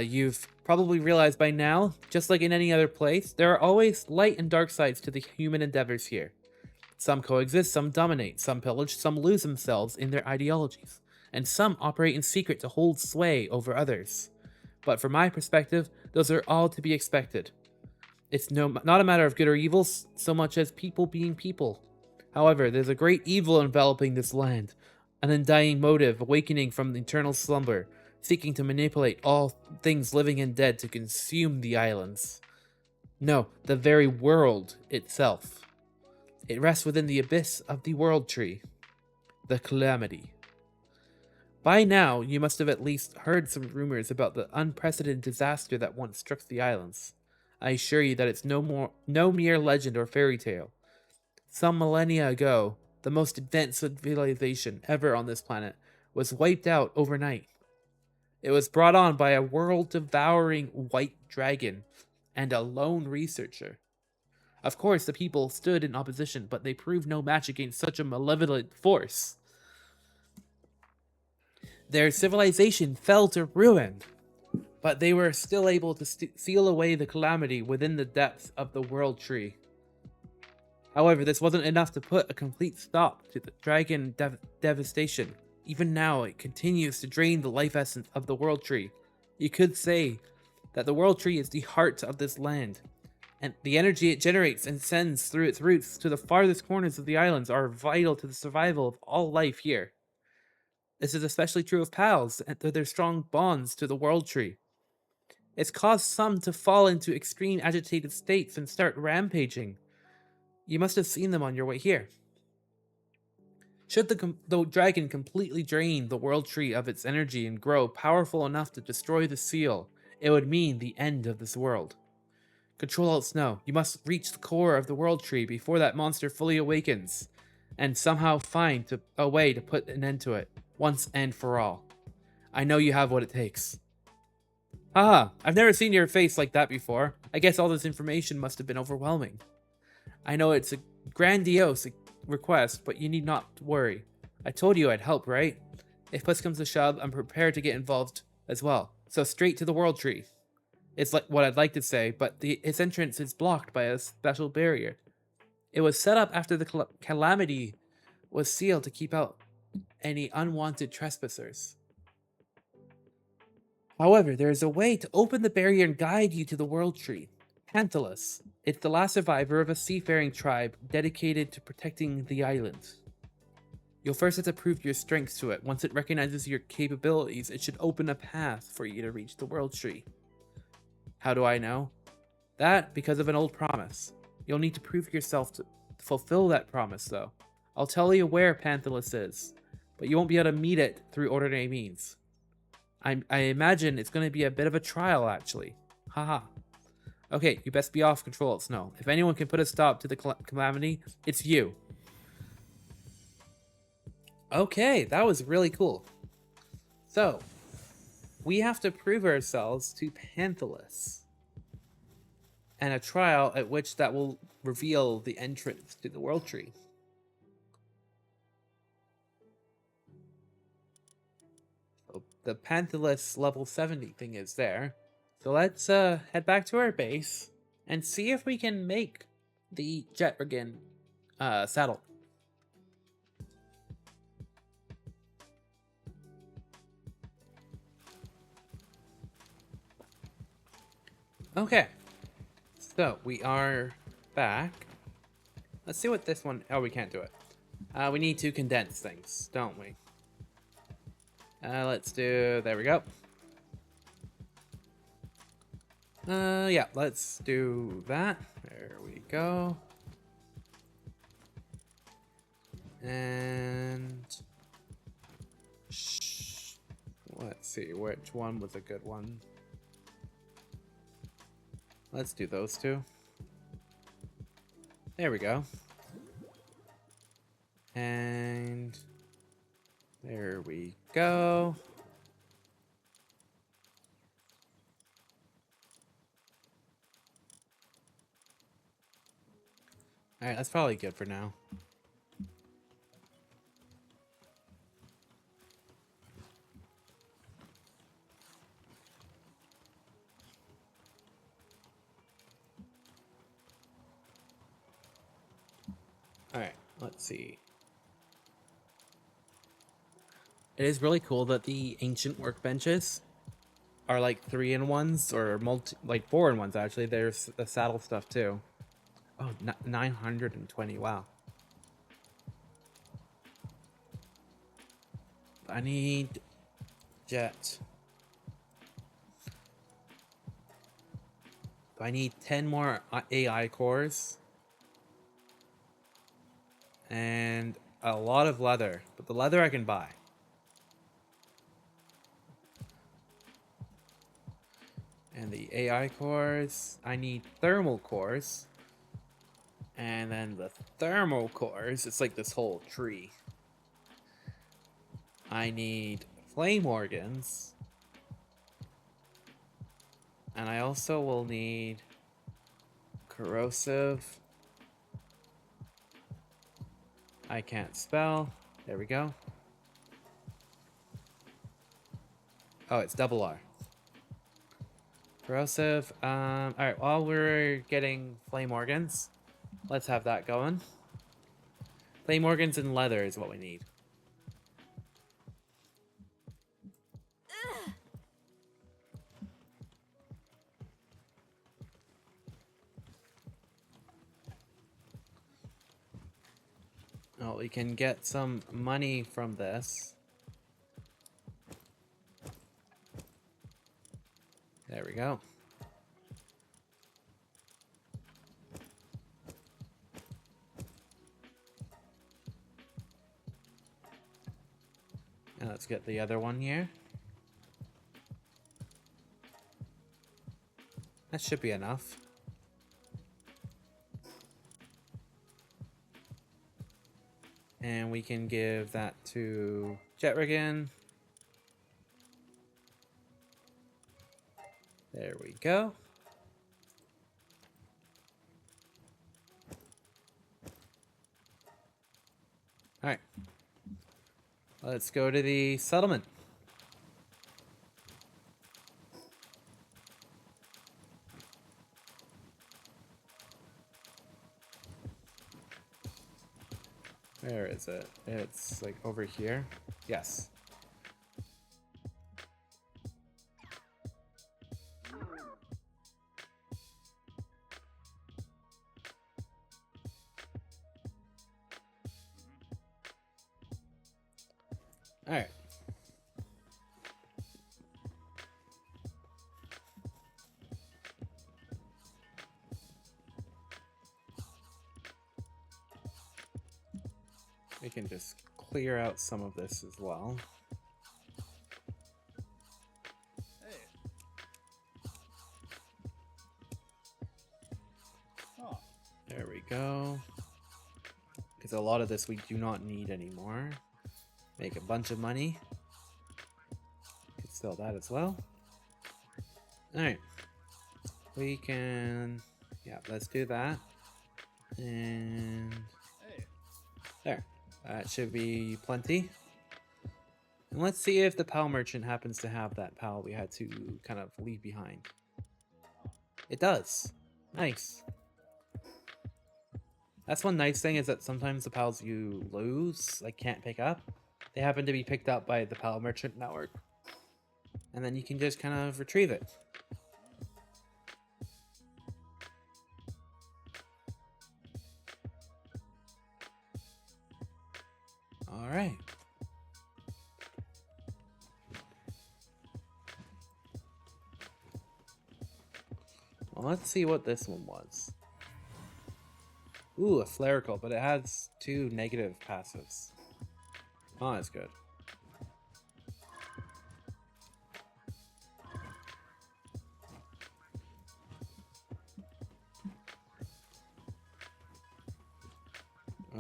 You've probably realized by now, just like in any other place, there are always light and dark sides to the human endeavors here. Some coexist, some dominate, some pillage, some lose themselves in their ideologies, and some operate in secret to hold sway over others. But from my perspective, those are all to be expected. It's not a matter of good or evil so much as people being people. However, there's a great evil enveloping this land, an undying motive awakening from the eternal slumber, seeking to manipulate all things living and dead to consume the islands. No, the very world itself. It rests within the abyss of the World Tree, the Calamity. By now, you must have at least heard some rumors about the unprecedented disaster that once struck the islands. I assure you that it's no mere legend or fairy tale. Some millennia ago, the most advanced civilization ever on this planet was wiped out overnight. It was brought on by a world-devouring white dragon and a lone researcher. Of course, the people stood in opposition, but they proved no match against such a malevolent force. Their civilization fell to ruin, but they were still able to seal away the calamity within the depths of the World Tree. However, this wasn't enough to put a complete stop to the dragon devastation. Even now, it continues to drain the life essence of the World Tree. You could say that the World Tree is the heart of this land, and the energy it generates and sends through its roots to the farthest corners of the islands are vital to the survival of all life here. This is especially true of pals and their strong bonds to the World Tree. It's caused some to fall into extreme agitated states and start rampaging. You must have seen them on your way here. Should the dragon completely drain the World Tree of its energy and grow powerful enough to destroy the seal, it would mean the end of this world. Control Alt Snow, you must reach the core of the World Tree before that monster fully awakens, and somehow find a way to put an end to it, once and for all. I know you have what it takes. Haha, I've never seen your face like that before. I guess all this information must have been overwhelming. I know it's a grandiose request, but you need not worry. I told you I'd help, right? If push comes to shove, I'm prepared to get involved as well. So straight to the World Tree. It's like what I'd like to say, but its entrance is blocked by a special barrier. It was set up after the Calamity was sealed to keep out any unwanted trespassers. However, there is a way to open the barrier and guide you to the World Tree. Pantalus. It's the last survivor of a seafaring tribe dedicated to protecting the island. You'll first have to prove your strength to it. Once it recognizes your capabilities, it should open a path for you to reach the World Tree. How do I know? That because of an old promise. You'll need to prove yourself to fulfill that promise, though. I'll tell you where Pantalus is, but you won't be able to meet it through ordinary means. I imagine it's going to be a bit of a trial, actually. Haha. Okay, you best be off Control Alt Snow. If anyone can put a stop to the Calamity, it's you. Okay, that was really cool. So, we have to prove ourselves to Pantalus, and a trial at which that will reveal the entrance to the World Tree. So the Pantalus level 70 thing is there. So let's head back to our base and see if we can make the Jetragon saddle. Okay, so we are back. Let's see what this one... Oh, we can't do it. We need to condense things, don't we? Let's do... There we go. Yeah, let's do that. There we go. And let's see, which one was a good one? Let's do those two. There we go. And there we go. Alright, that's probably good for now. Alright, let's see. It is really cool that the ancient workbenches are like 3-in-1s or like 4-in-1s actually. There's the saddle stuff too. Oh, 920, wow. I need jet. I need 10 more AI cores. And a lot of leather. But the leather I can buy. And the AI cores, I need thermal cores. And then the thermal cores, it's like this whole tree. I need flame organs. And I also will need corrosive. I can't spell. There we go. Oh, it's double R. Corrosive. Alright, while we're getting flame organs, let's have that going. Flame organs and leather is what we need. Oh, we can get some money from this. There we go. And let's get the other one here. That should be enough. And we can give that to Jetragon. There we go. Alright. Let's go to the settlement. Where is it? It's like over here. Yes. All right. We can just clear out some of this as well. There we go. Because a lot of this we do not need anymore. Make a bunch of money. Could sell that as well. Alright. We can... Yeah, let's do that. And... There. That should be plenty. And let's see if the PAL merchant happens to have that PAL we had to kind of leave behind. It does. Nice. That's one nice thing is that sometimes the PALs you lose, like can't pick up, they happen to be picked up by the PAL merchant network. And then you can just kind of retrieve it. Alright. Well, let's see what this one was. Ooh, a Flarical, but it has 2 negative passives. Oh, that's good.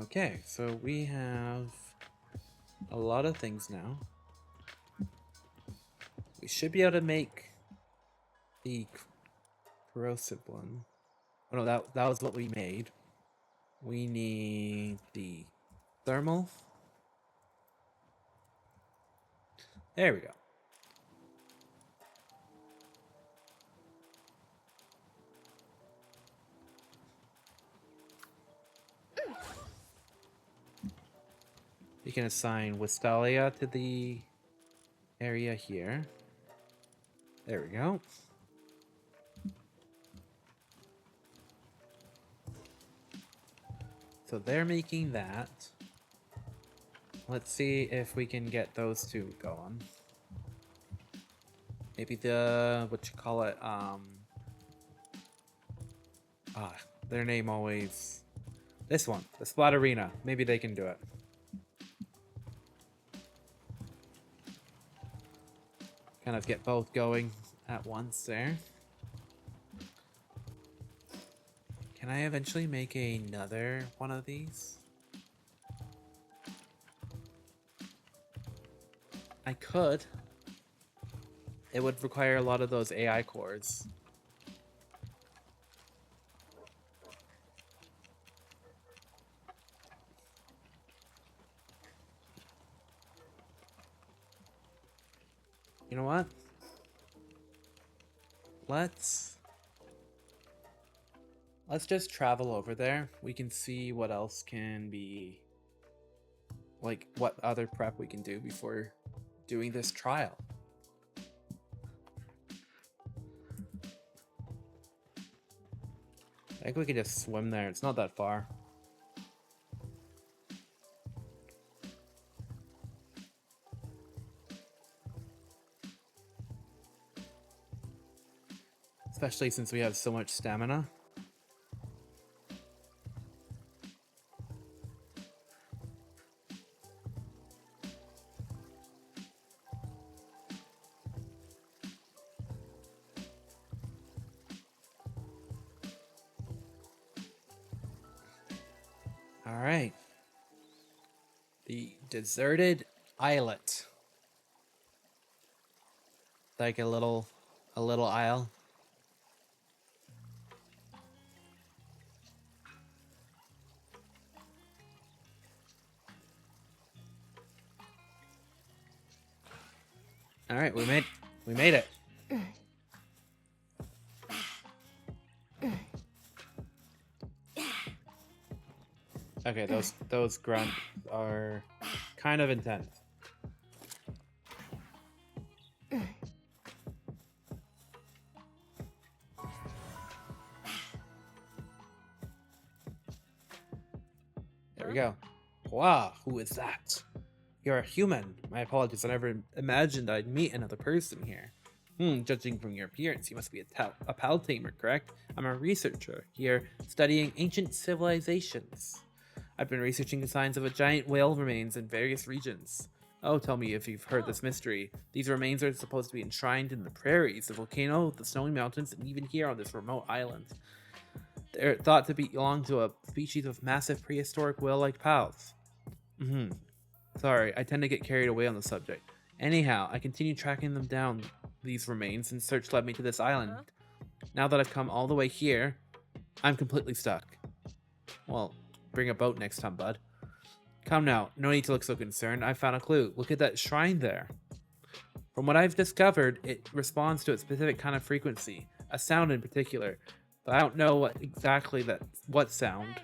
Okay, so we have a lot of things now. We should be able to make the corrosive one. Oh no, that was what we made. We need the thermal. There we go. We can assign Wistalia to the area here. There we go. So they're making that. Let's see if we can get those 2 going. Maybe the, what you call it, their name always, this one, the Splatterina. Maybe they can do it. Kind of get both going at once there. Can I eventually make another one of these? I could. It would require a lot of those AI cores. You know what? Let's just travel over there. We can see what else can be, like, what other prep we can do before doing this trial. I think we could just swim there. It's not that far. Especially since we have so much stamina. All right. The deserted islet. Like a little isle. All right, we made it. Okay, those grunts are kind of intense. There we go. Wow, who is that? You're a human. My apologies, I never imagined I'd meet another person here. Judging from your appearance, you must be a pal tamer, correct? I'm a researcher here studying ancient civilizations. I've been researching the signs of a giant whale remains in various regions. Oh, tell me if you've heard this mystery. These remains are supposed to be enshrined in the prairies, the volcano, the snowy mountains, and even here on this remote island. They're thought to belong to a species of massive prehistoric whale-like pals. Sorry, I tend to get carried away on the subject. Anyhow, I continued tracking them down, these remains, and search led me to this island. Now that I've come all the way here, I'm completely stuck. Well, bring a boat next time, bud. Come now, no need to look so concerned. I found a clue. Look at that shrine there. From what I've discovered, it responds to a specific kind of frequency, a sound in particular, but I don't know what sound.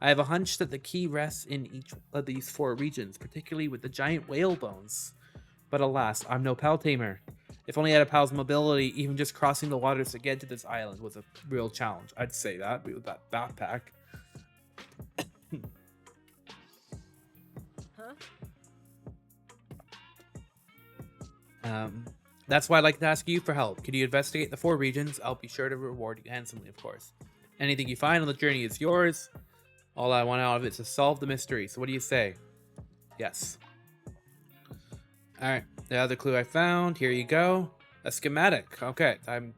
I have a hunch that the key rests in each of these 4 regions, particularly with the giant whale bones. But alas, I'm no pal tamer. If only I had a pal's mobility, even just crossing the waters to get to this island was a real challenge. I'd say that, with that backpack. That's why I'd like to ask you for help. Could you investigate the 4 regions? I'll be sure to reward you handsomely, of course. Anything you find on the journey is yours. All I want out of it is to solve the mystery. So what do you say? Yes. Alright, the other clue I found. Here you go. A schematic. Okay, I'm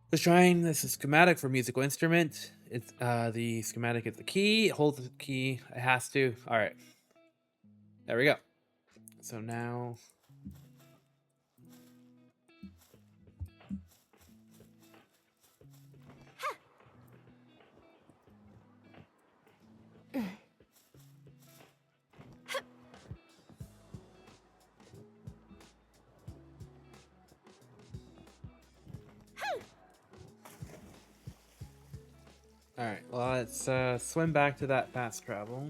just trying this schematic for musical instrument. It's the schematic is the key. It holds the key. It has to. Alright. There we go. So now alright, well, let's swim back to that fast travel.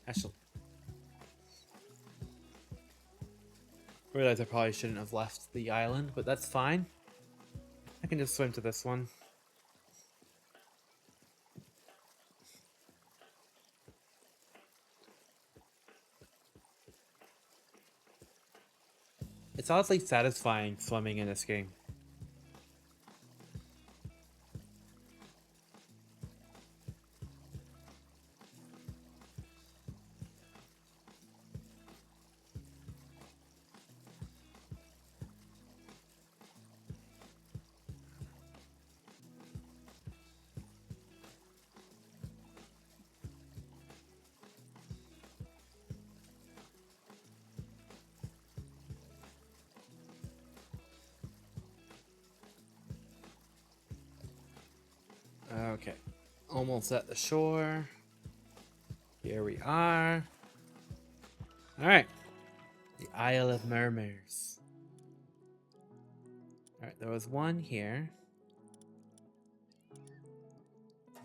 Actually, realize I probably shouldn't have left the island, but that's fine. I can just swim to this one. It's honestly satisfying swimming in this game. Okay, almost at the shore. Here we are. Alright, the Isle of Murmurs. Alright, there was one here.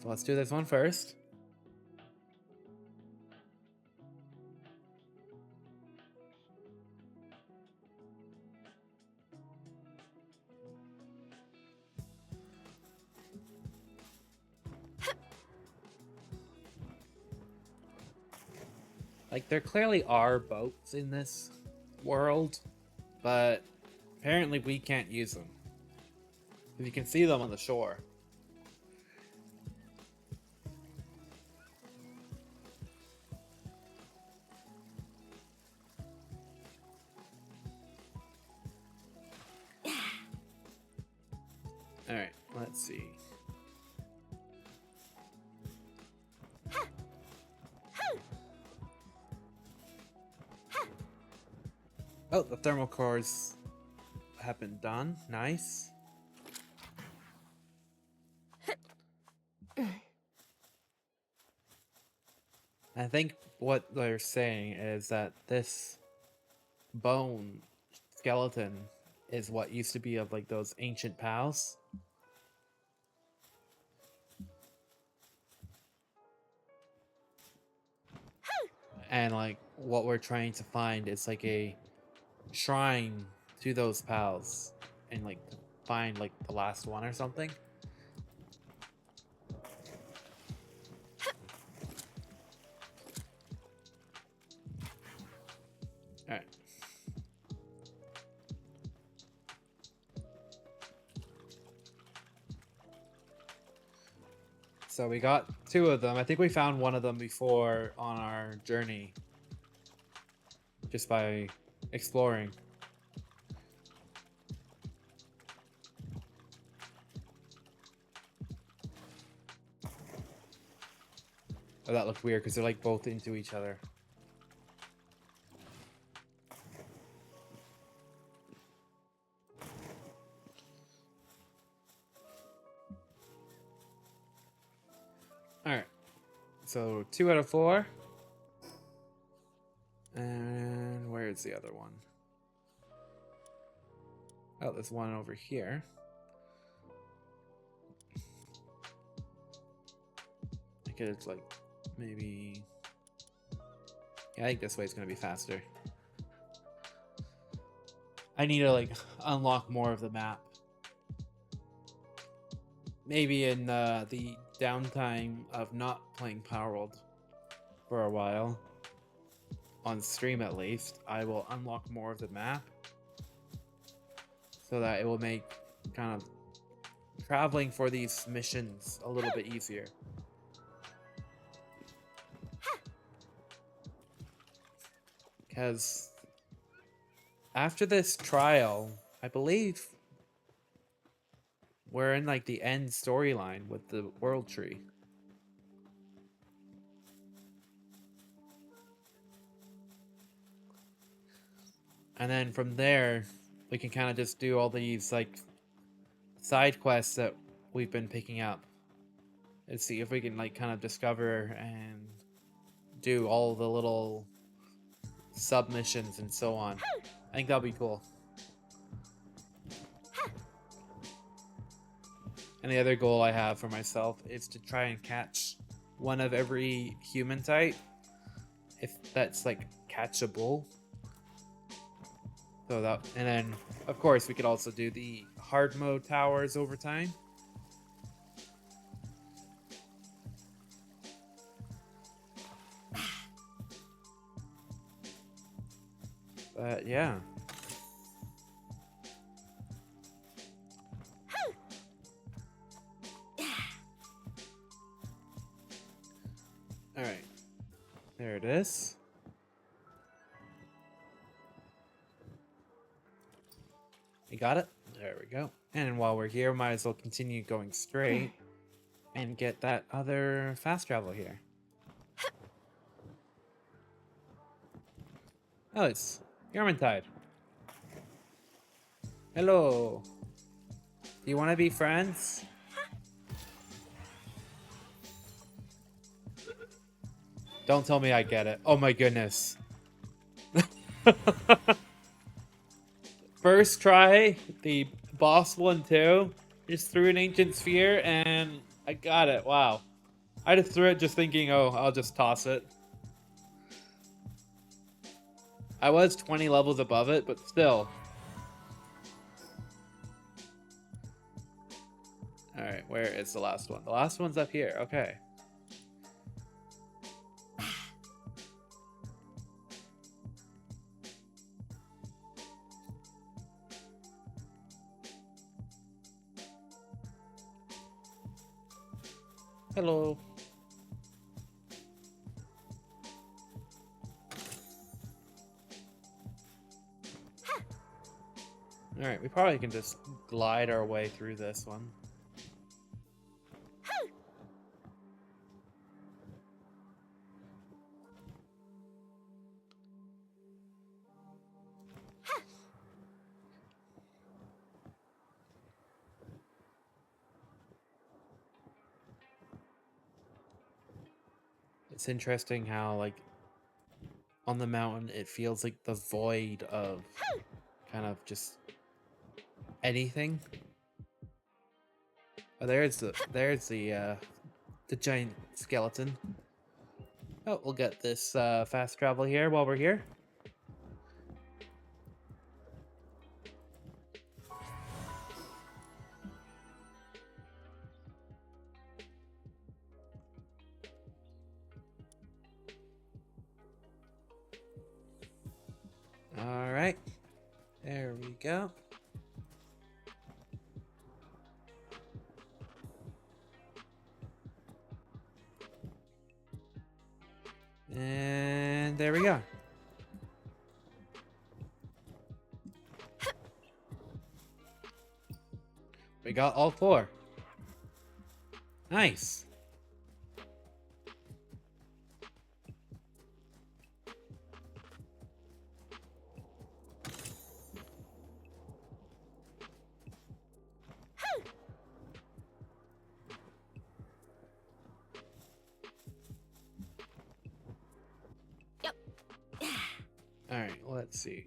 So let's do this one first. Like, there clearly are boats in this world, but apparently we can't use them. Because you can see them on the shore. Alright, let's see. Oh, the thermal cores have been done. Nice. I think what they're saying is that this bone skeleton is what used to be of like those ancient pals. And like what we're trying to find is like a shrine to those pals and like find like the last one or something. All right. So we got two of them. I think we found one of them before on our journey just by exploring. Oh, that looked weird because they're like both into each other. Alright. So 2 out of 4. And where's the other one? Oh, there's one over here. I could like maybe. Yeah, I think this way is gonna be faster. I need to like unlock more of the map. Maybe in the downtime of not playing Palworld for a while, on stream at least, I will unlock more of the map so that it will make kind of traveling for these missions a little bit easier. Because after this trial, I believe we're in like the end storyline with the world tree. And then from there, we can kind of just do all these like side quests that we've been picking up. And see if we can like kind of discover and do all the little submissions and so on. I think that'll be cool. And the other goal I have for myself is to try and catch one of every human type, if that's like catchable. So that, and then of course we could also do the hard mode towers over time. But yeah. Alright. There it is. You got it? There we go. And while we're here, might as well continue going straight and get that other fast travel here. Oh, it's Yarmantide. Hello. Do you want to be friends? Don't tell me I get it. Oh my goodness. First try, the boss one too. Just threw an ancient sphere and I got it. Wow. I just threw it just thinking, oh, I'll just toss it. I was 20 levels above it, but still. Alright, where is the last one? The last one's up here. Okay. Hello. Alright, we probably can just glide our way through this one. It's interesting how, like, on the mountain, it feels like the void of kind of just anything. Oh, there's the giant skeleton. Oh, we'll get this fast travel here while we're here. All right, there we go. And there we go. We got all 4. Nice. All right, let's see.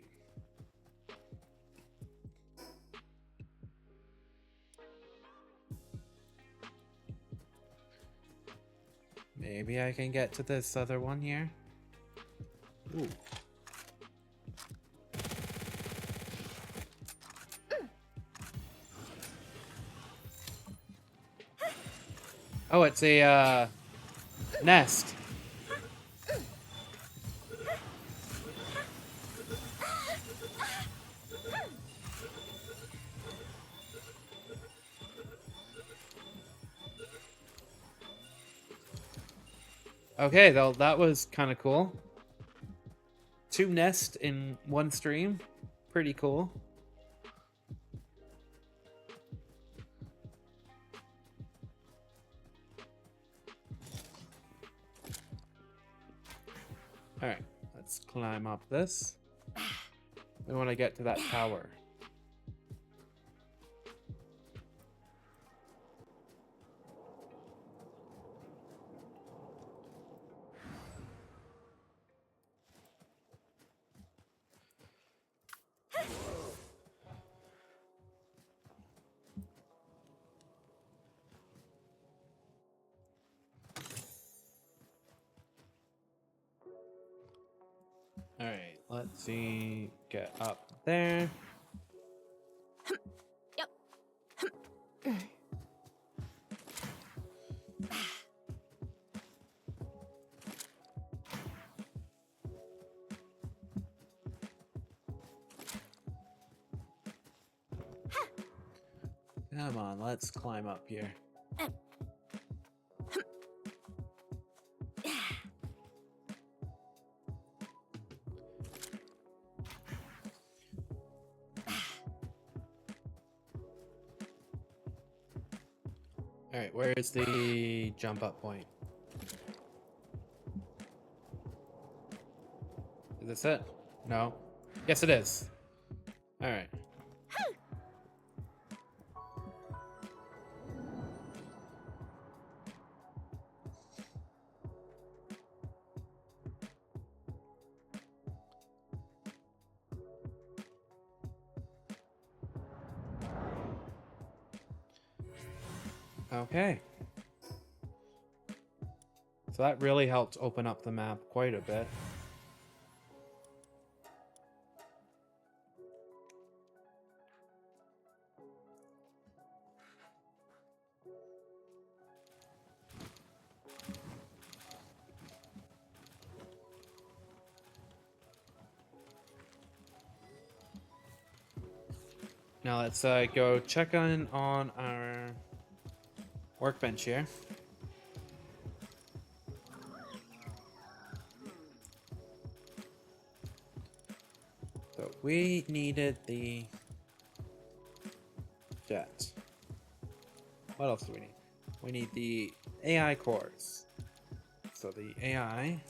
Maybe I can get to this other one here. Ooh. Oh, it's a nest. Okay, though, that was kind of cool. 2 nests in 1 stream. Pretty cool. Alright, let's climb up this. We want to get to that tower. Alright, let's see. Get up there. Yep. Come on, let's climb up here. Alright, where is the jump up point? Is this it? No. Yes, it is. Alright. Okay. So that really helped open up the map quite a bit. Now let's go check in on our workbench here. So we needed the jet. What else do we need? We need the AI cores. So the AI.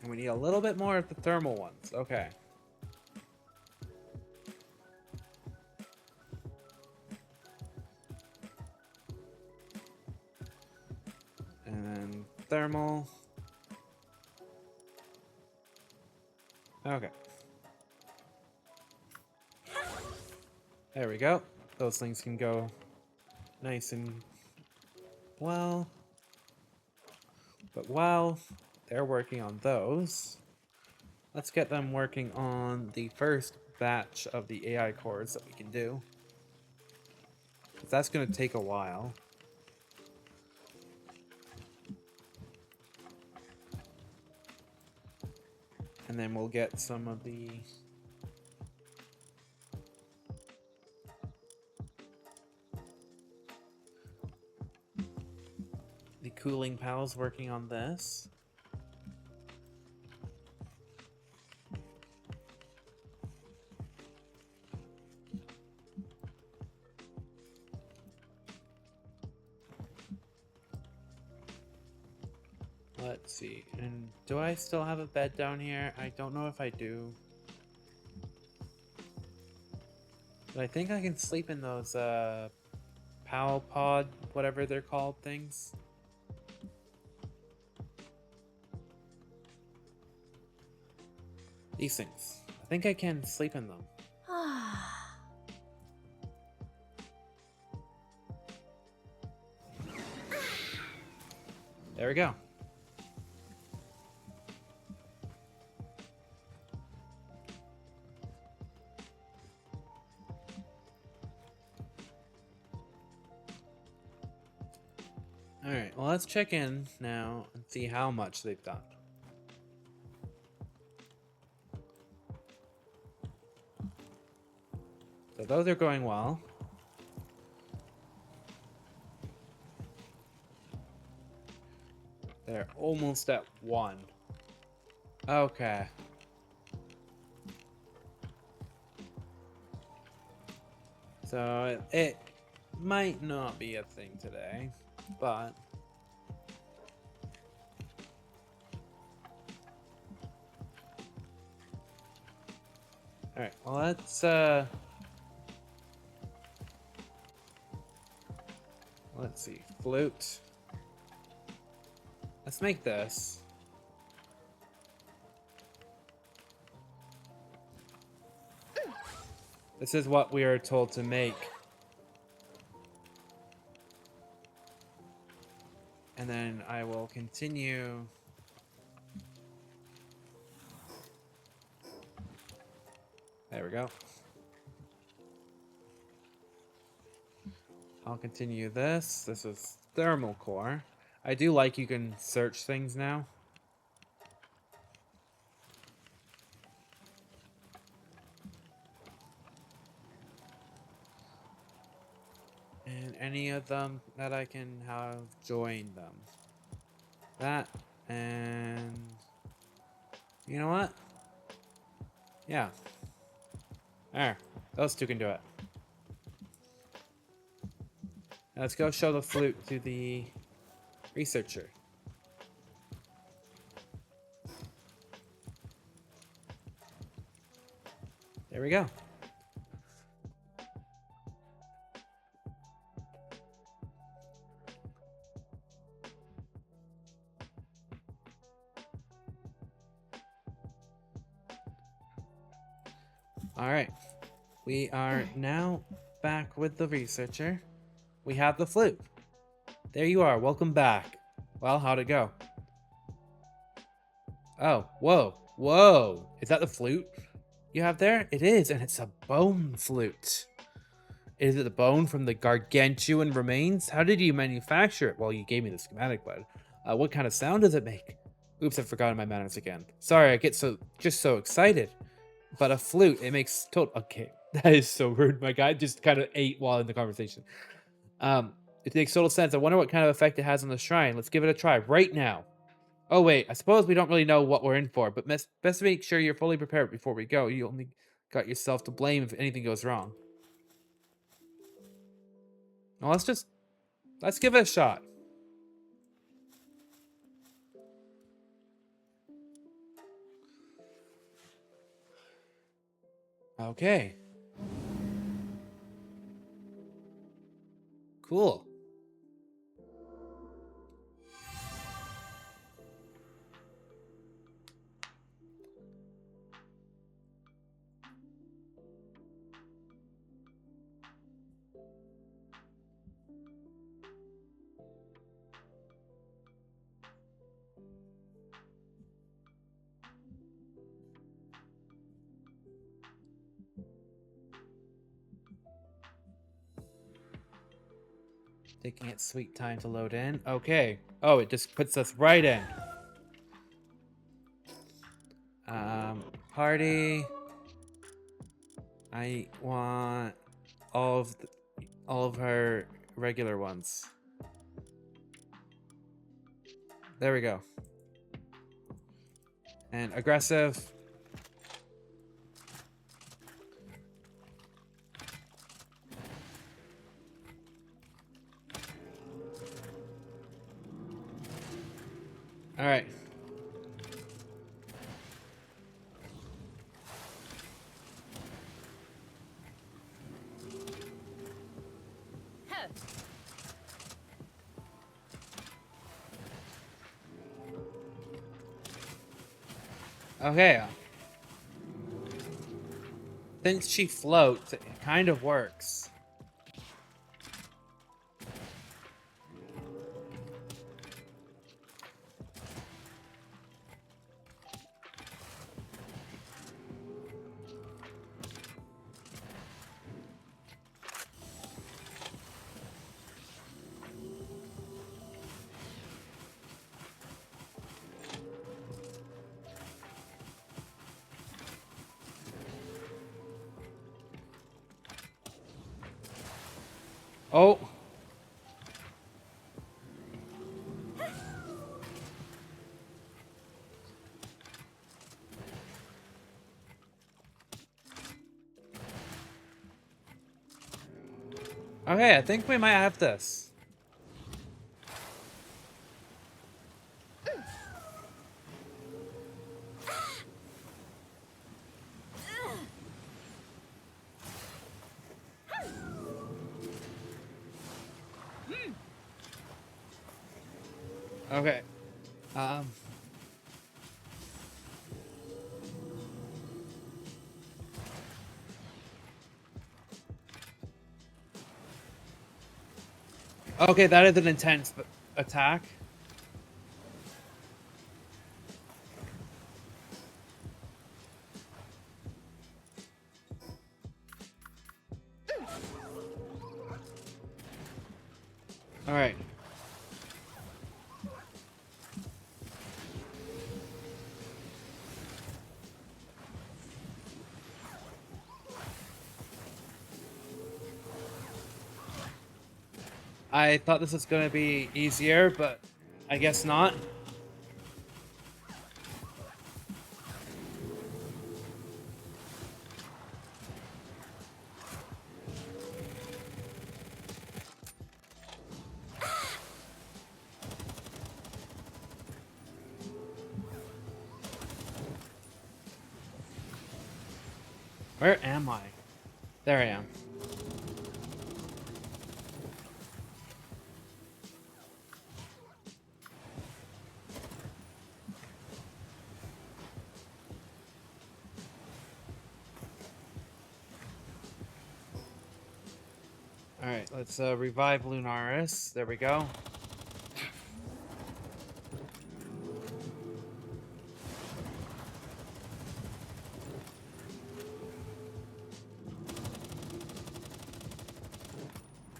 And we need a little bit more of the thermal ones. Okay. And then thermal. Okay. There we go. Those things can go nice and well. But while they're working on those, let's get them working on the first batch of the AI cores that we can do. 'Cause that's going to take a while. And then we'll get some of the cooling pals working on this. Let's see. And do I still have a bed down here? I don't know if I do. But I think I can sleep in those pal pod, whatever they're called, things. These things. I think I can sleep in them. There we go. Alright, well let's check in now and see how much they've done. So those are going well. They're almost at 1. Okay. So it might not be a thing today, but all right. Well, let's see. Flute. Let's make this. This is what we are told to make. And then I will continue. There we go. I'll continue this. This is thermal core. I do like you can search things now. And any of them that I can have join them. That, and you know what? Yeah. There. Those two can do it. Now let's go show the flute to the researcher. There we go. All right. We are now back with the researcher. We have the flute. There you are. Welcome back. Well, how'd it go? Oh, whoa. Whoa. Is that the flute you have there? It is, and it's a bone flute. Is it the bone from the gargantuan remains? How did you manufacture it? Well, you gave me the schematic, bud. What kind of sound does it make? Oops, I've forgotten my manners again. Sorry, I get just so excited. But a flute, it makes total... Okay, that is so rude. My guy just kind of ate while in the conversation. It makes total sense. I wonder what kind of effect it has on the shrine. Let's give it a try right now. Oh, wait. I suppose we don't really know what we're in for, but best make sure you're fully prepared before we go. You only got yourself to blame if anything goes wrong. Well, let's give it a shot. Okay. Cool. Taking its sweet time to load in. Okay. Oh, it just puts us right in. Party. I want all of her regular ones. There we go. And aggressive. All right. Okay. Since she floats, it kind of works. Oh. Okay, I think we might have this. Okay. Okay, that is an intense attack. All right. I thought this was going to be easier, but I guess not. Where am I? There I am. All right, let's revive Lunaris. There we go.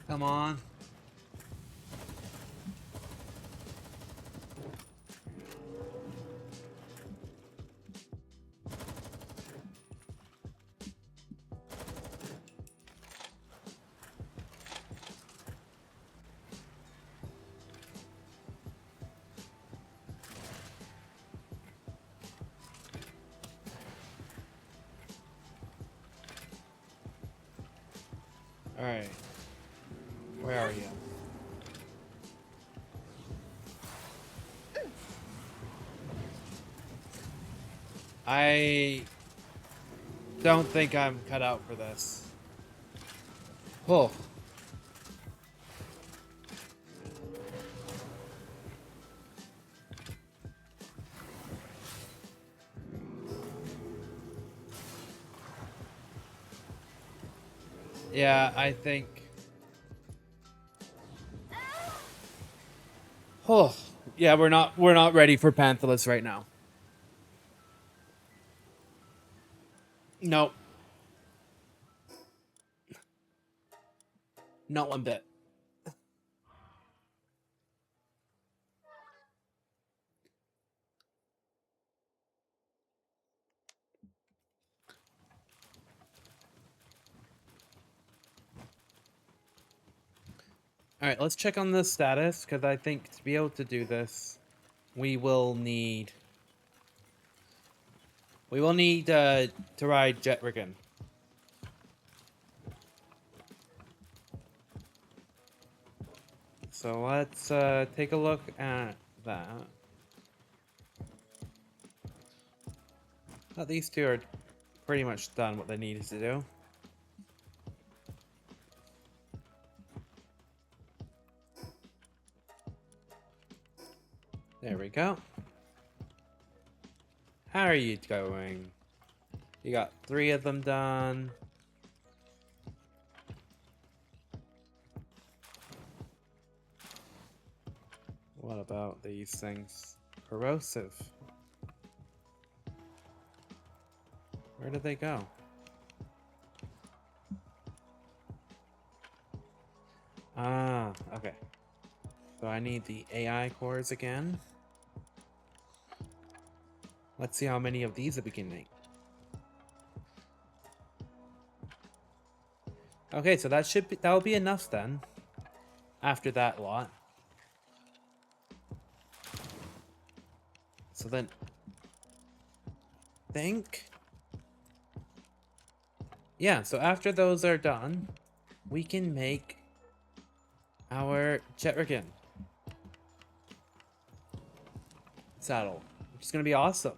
Come on. All right. Where are you? I don't think I'm cut out for this. Oh. Yeah, I think. Oh. Yeah, we're not ready for Panthalus right now. Nope. Not one bit. All right, let's check on the status, because I think to be able to do this, we will need to ride Jetragon. So let's take a look at that. Oh, these two are pretty much done what they needed to do. There we go. How are you going? You got 3 of them done. What about these things? Corrosive. Where did they go? Ah, okay. So I need the AI cores again. Let's see how many of these we can make. Okay, so that'll be enough then. After that lot. So then think. Yeah, so after those are done, we can make our Jetragon saddle, which is going to be awesome.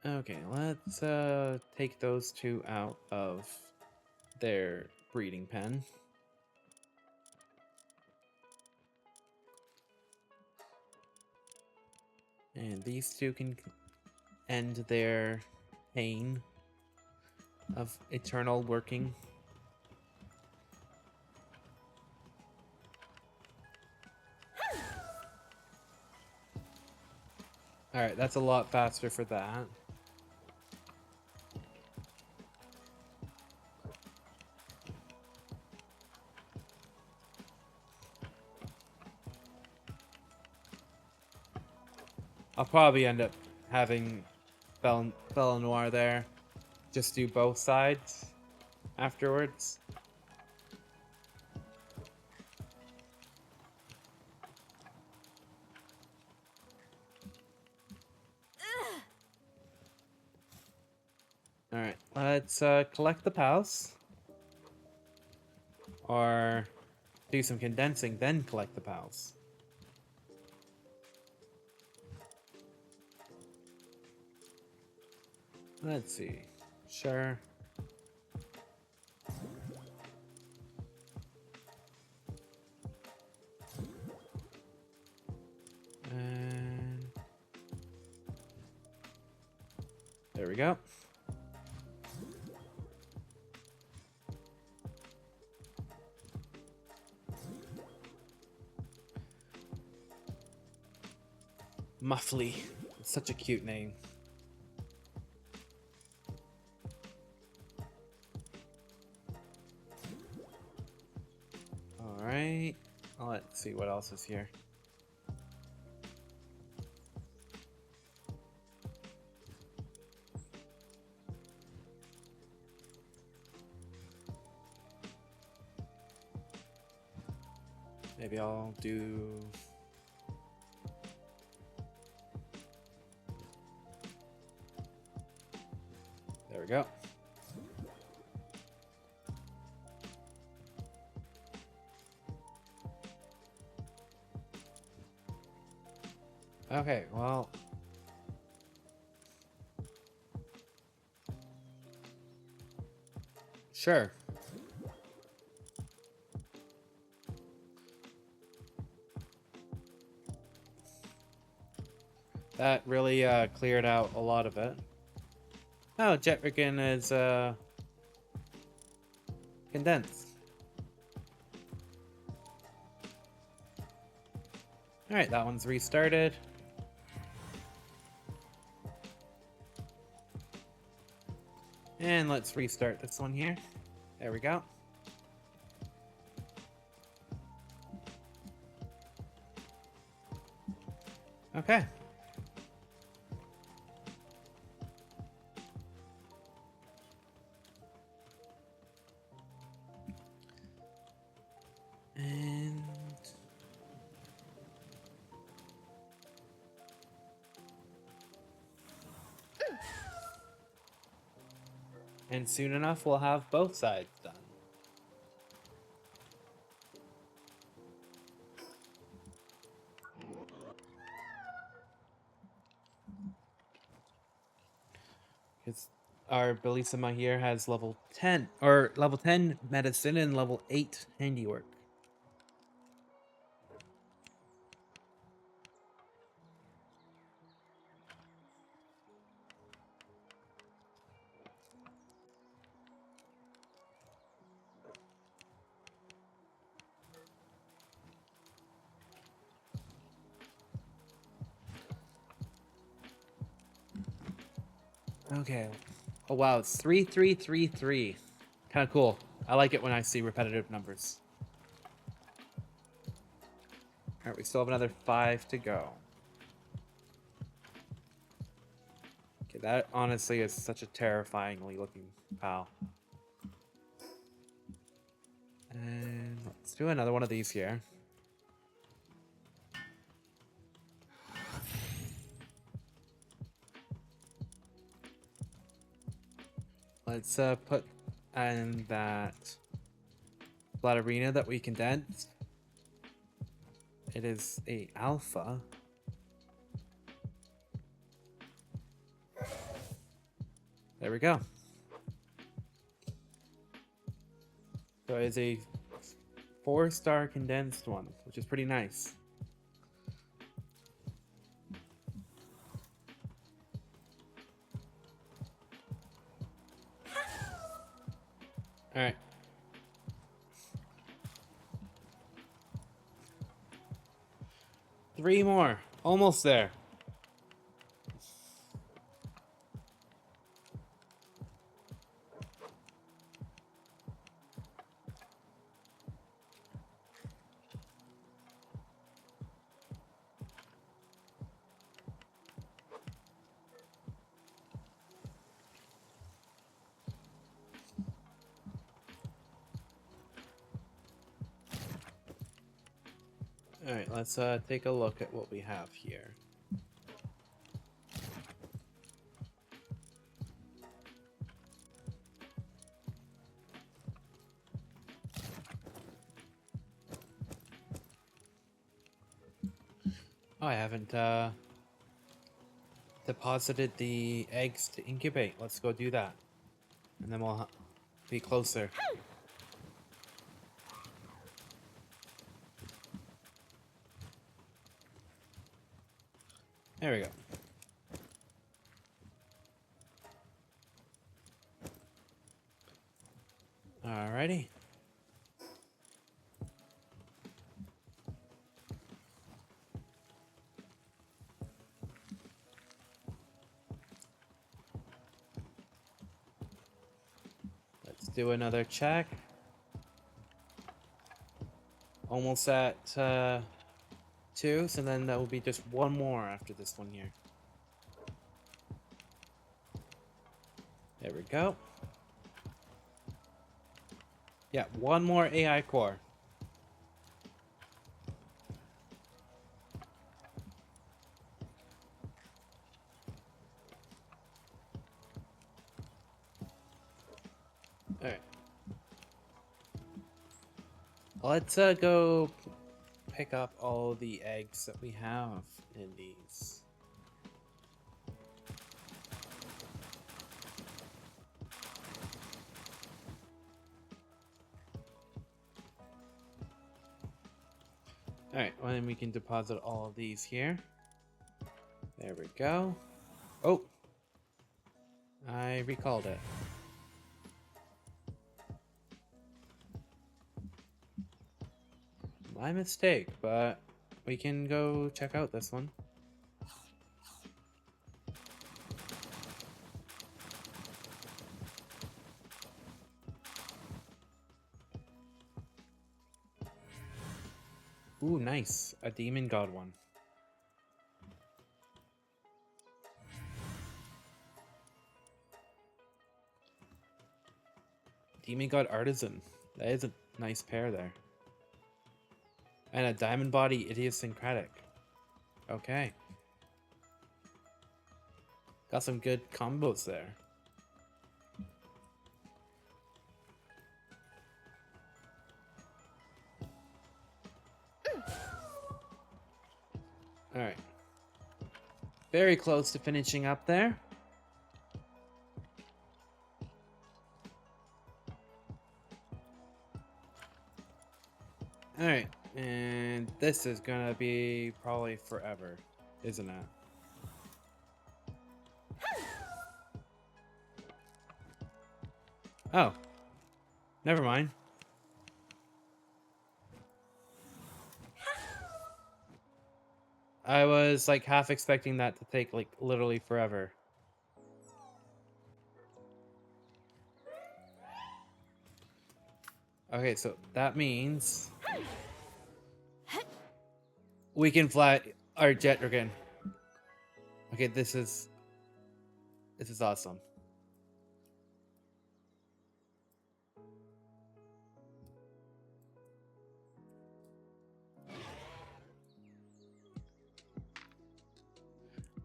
Okay, let's take those two out of their breeding pen. And these two can end their pain of eternal working. Alright, that's a lot faster for that. I'll probably end up having Noir there. Just do both sides afterwards. Alright, let's collect the pals. Or do some condensing, then collect the pals. Let's see. Sure. And there we go. Muffly. It's such a cute name. Alright. Let's see what else is here. Maybe I'll do... There we go. Okay, well... Sure. That really cleared out a lot of it. Oh, Jetragon is condensed. Alright, that one's restarted. And let's restart this one here. There we go. Okay. And soon enough, we'll have both sides done. Because our Bellissima here has level 10, or level 10 medicine and level 8 handiwork. Okay. Oh wow, it's 3333. Kind of cool. I like it when I see repetitive numbers. Alright, we still have another 5 to go. Okay, that honestly is such a terrifyingly looking pal. And let's do another one of these here. Let's put and that arena that we condensed, it is a alpha. There we go. So it's a 4-star condensed one, which is pretty nice. All right. Three more. Almost there. All right, let's take a look at what we have here. Oh, I haven't deposited the eggs to incubate. Let's go do that. And then we'll be closer. There we go. Alrighty. Let's do another check. Almost at 2, so then that will be just one more after this one here. There we go. Yeah, one more AI core. Alright. Let's go pick up all the eggs that we have in these. Alright, well then we can deposit all of these here. There we go. Oh! I recalled it. My mistake, but we can go check out this one. Ooh, nice. A demon god one. Demon god artisan. That is a nice pair there. And a diamond body idiosyncratic. Okay. Got some good combos there. Alright. Very close to finishing up there. Alright. And this is gonna be probably forever, isn't it? Oh. Never mind. I was like half expecting that to take like literally forever. Okay, so that means we can fly our Jetragon. Okay, this is awesome.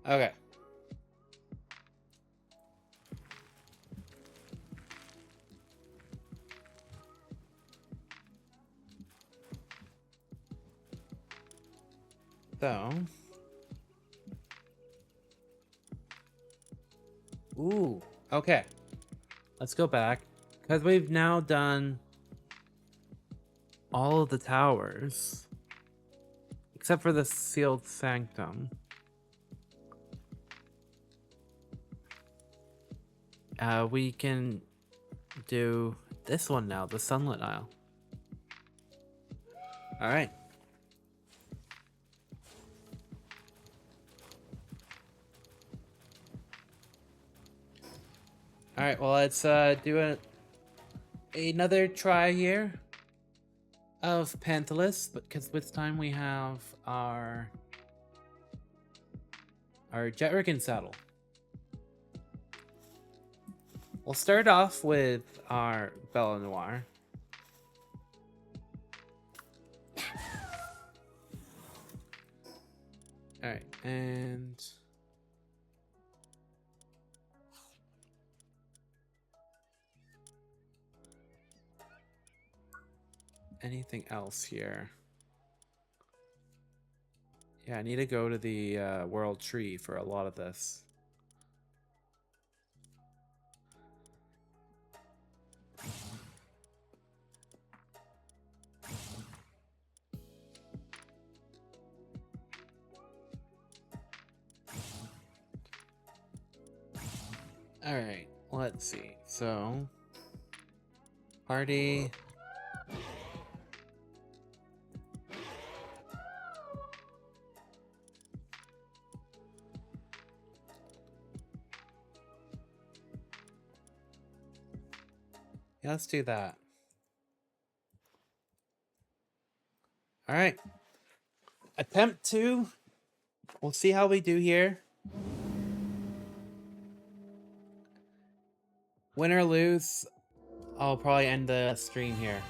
Okay. So. Ooh, okay. Let's go back. Because we've now done all of the towers. Except for the sealed sanctum. We can do this one now, the sunlit isle. Alright. Alright, well, let's do another try here of Panthalus, because this time we have our Jetragon saddle. We'll start off with our Bella Noir. Alright, and anything else here? Yeah, I need to go to the world tree for a lot of this. Alright, let's see. So, party. Yeah, let's do that. Alright. Attempt 2. We'll see how we do here. Win or lose, I'll probably end the stream here.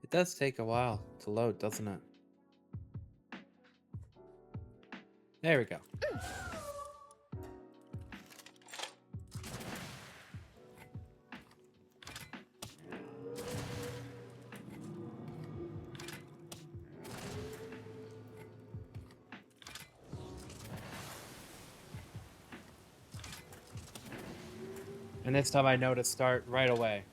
It does take a while to load, doesn't it? There we go. And this time I know to start right away.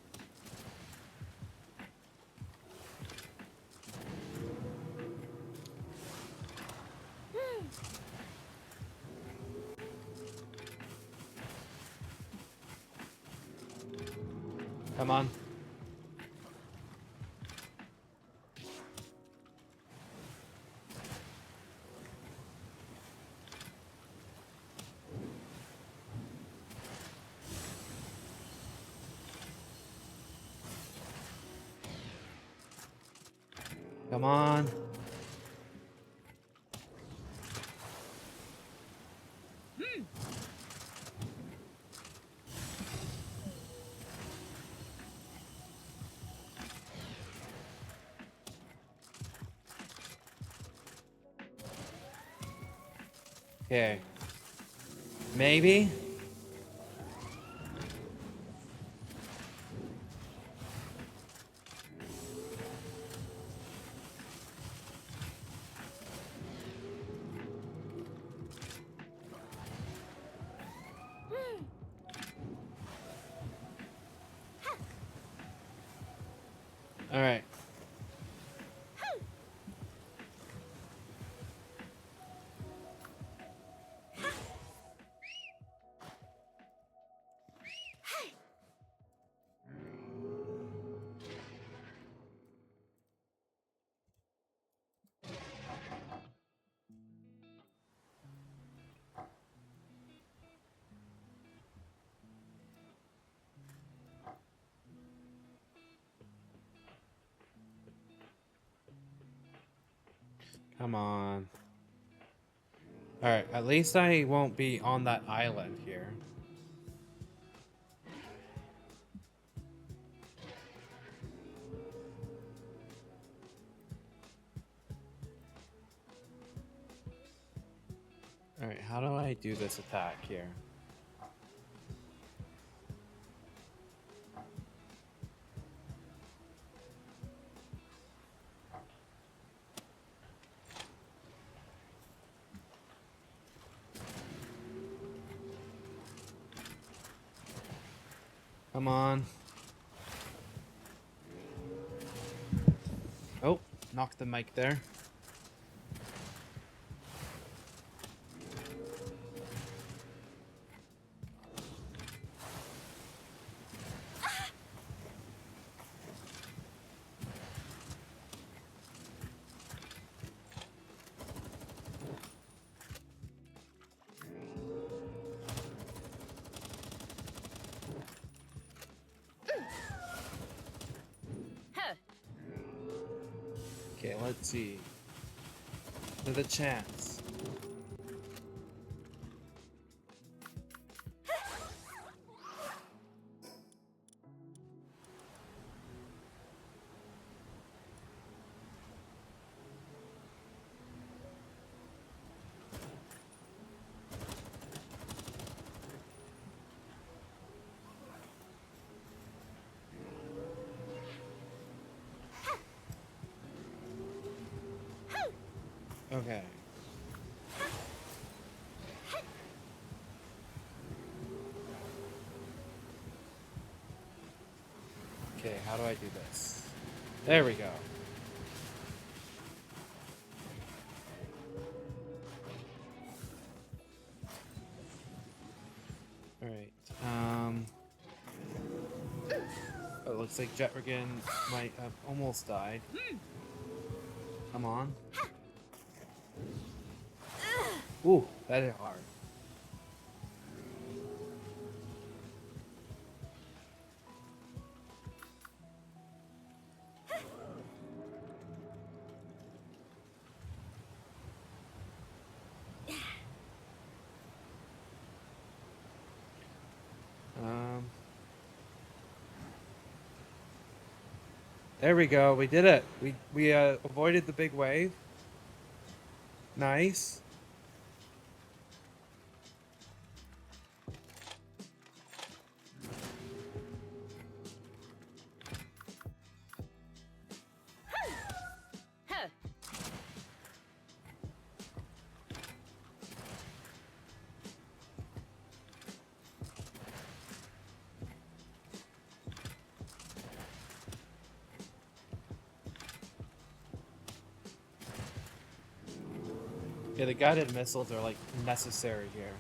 Come on. Come on. Okay. Maybe. All right. Come on. Alright, at least I won't be on that island here. Alright, how do I do this attack here? Come on. Oh, knocked the mic there. Okay, let's see. With a chance. Okay. Okay, how do I do this? There we go. Alright. Oh, it looks like Jetragon might have almost died. Come on. Ooh, that hit hard. There we go. We did it. We avoided the big wave. Nice. Yeah, the guided missiles are like necessary here.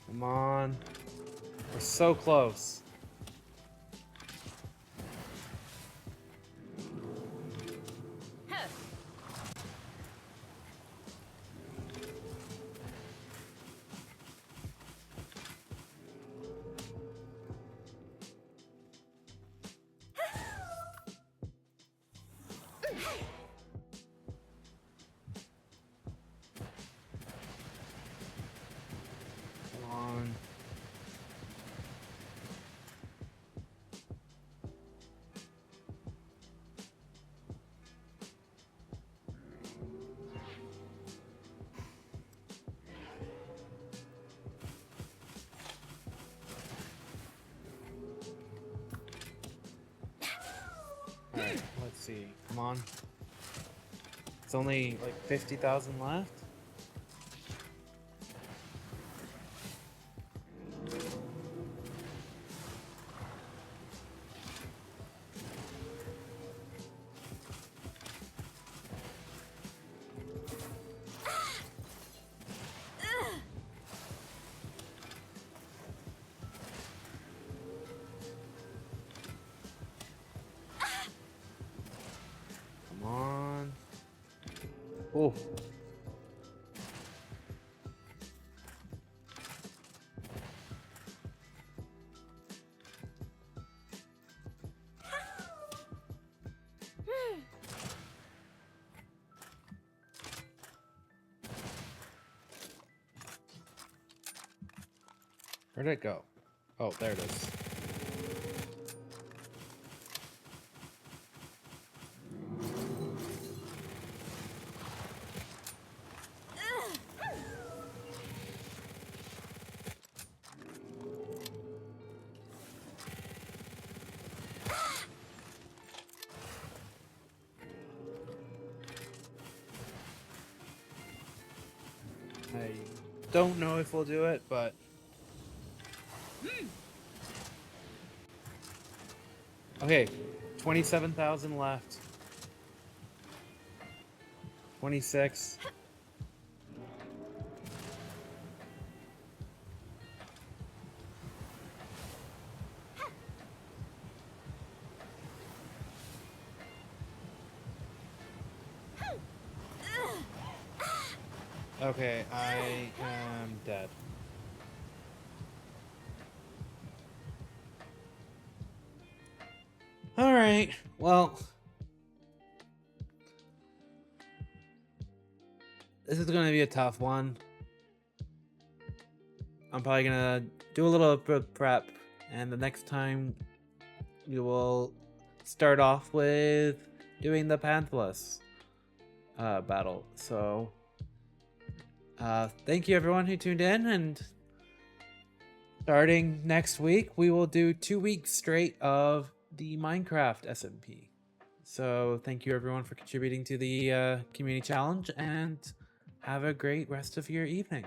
Come on. We're so close. Come on. Alright, let's see. Come on. It's only like 50,000 left. Come on. Oh. Where'd it go? Oh, there it is. I don't know if we'll do it, but okay, 27,000 left. 26. Okay, I am dead. All right. Well, this is going to be a tough one. I'm probably going to do a little bit of prep, and the next time we will start off with doing the Panthless battle. So, thank you everyone who tuned in, and starting next week, we will do 2 weeks straight of the Minecraft SMP. So thank you everyone for contributing to the community challenge, and have a great rest of your evening.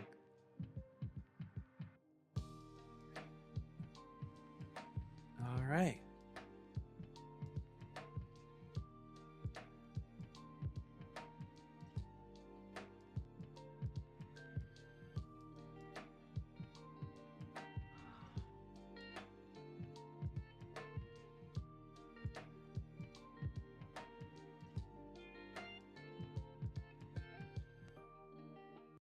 All right.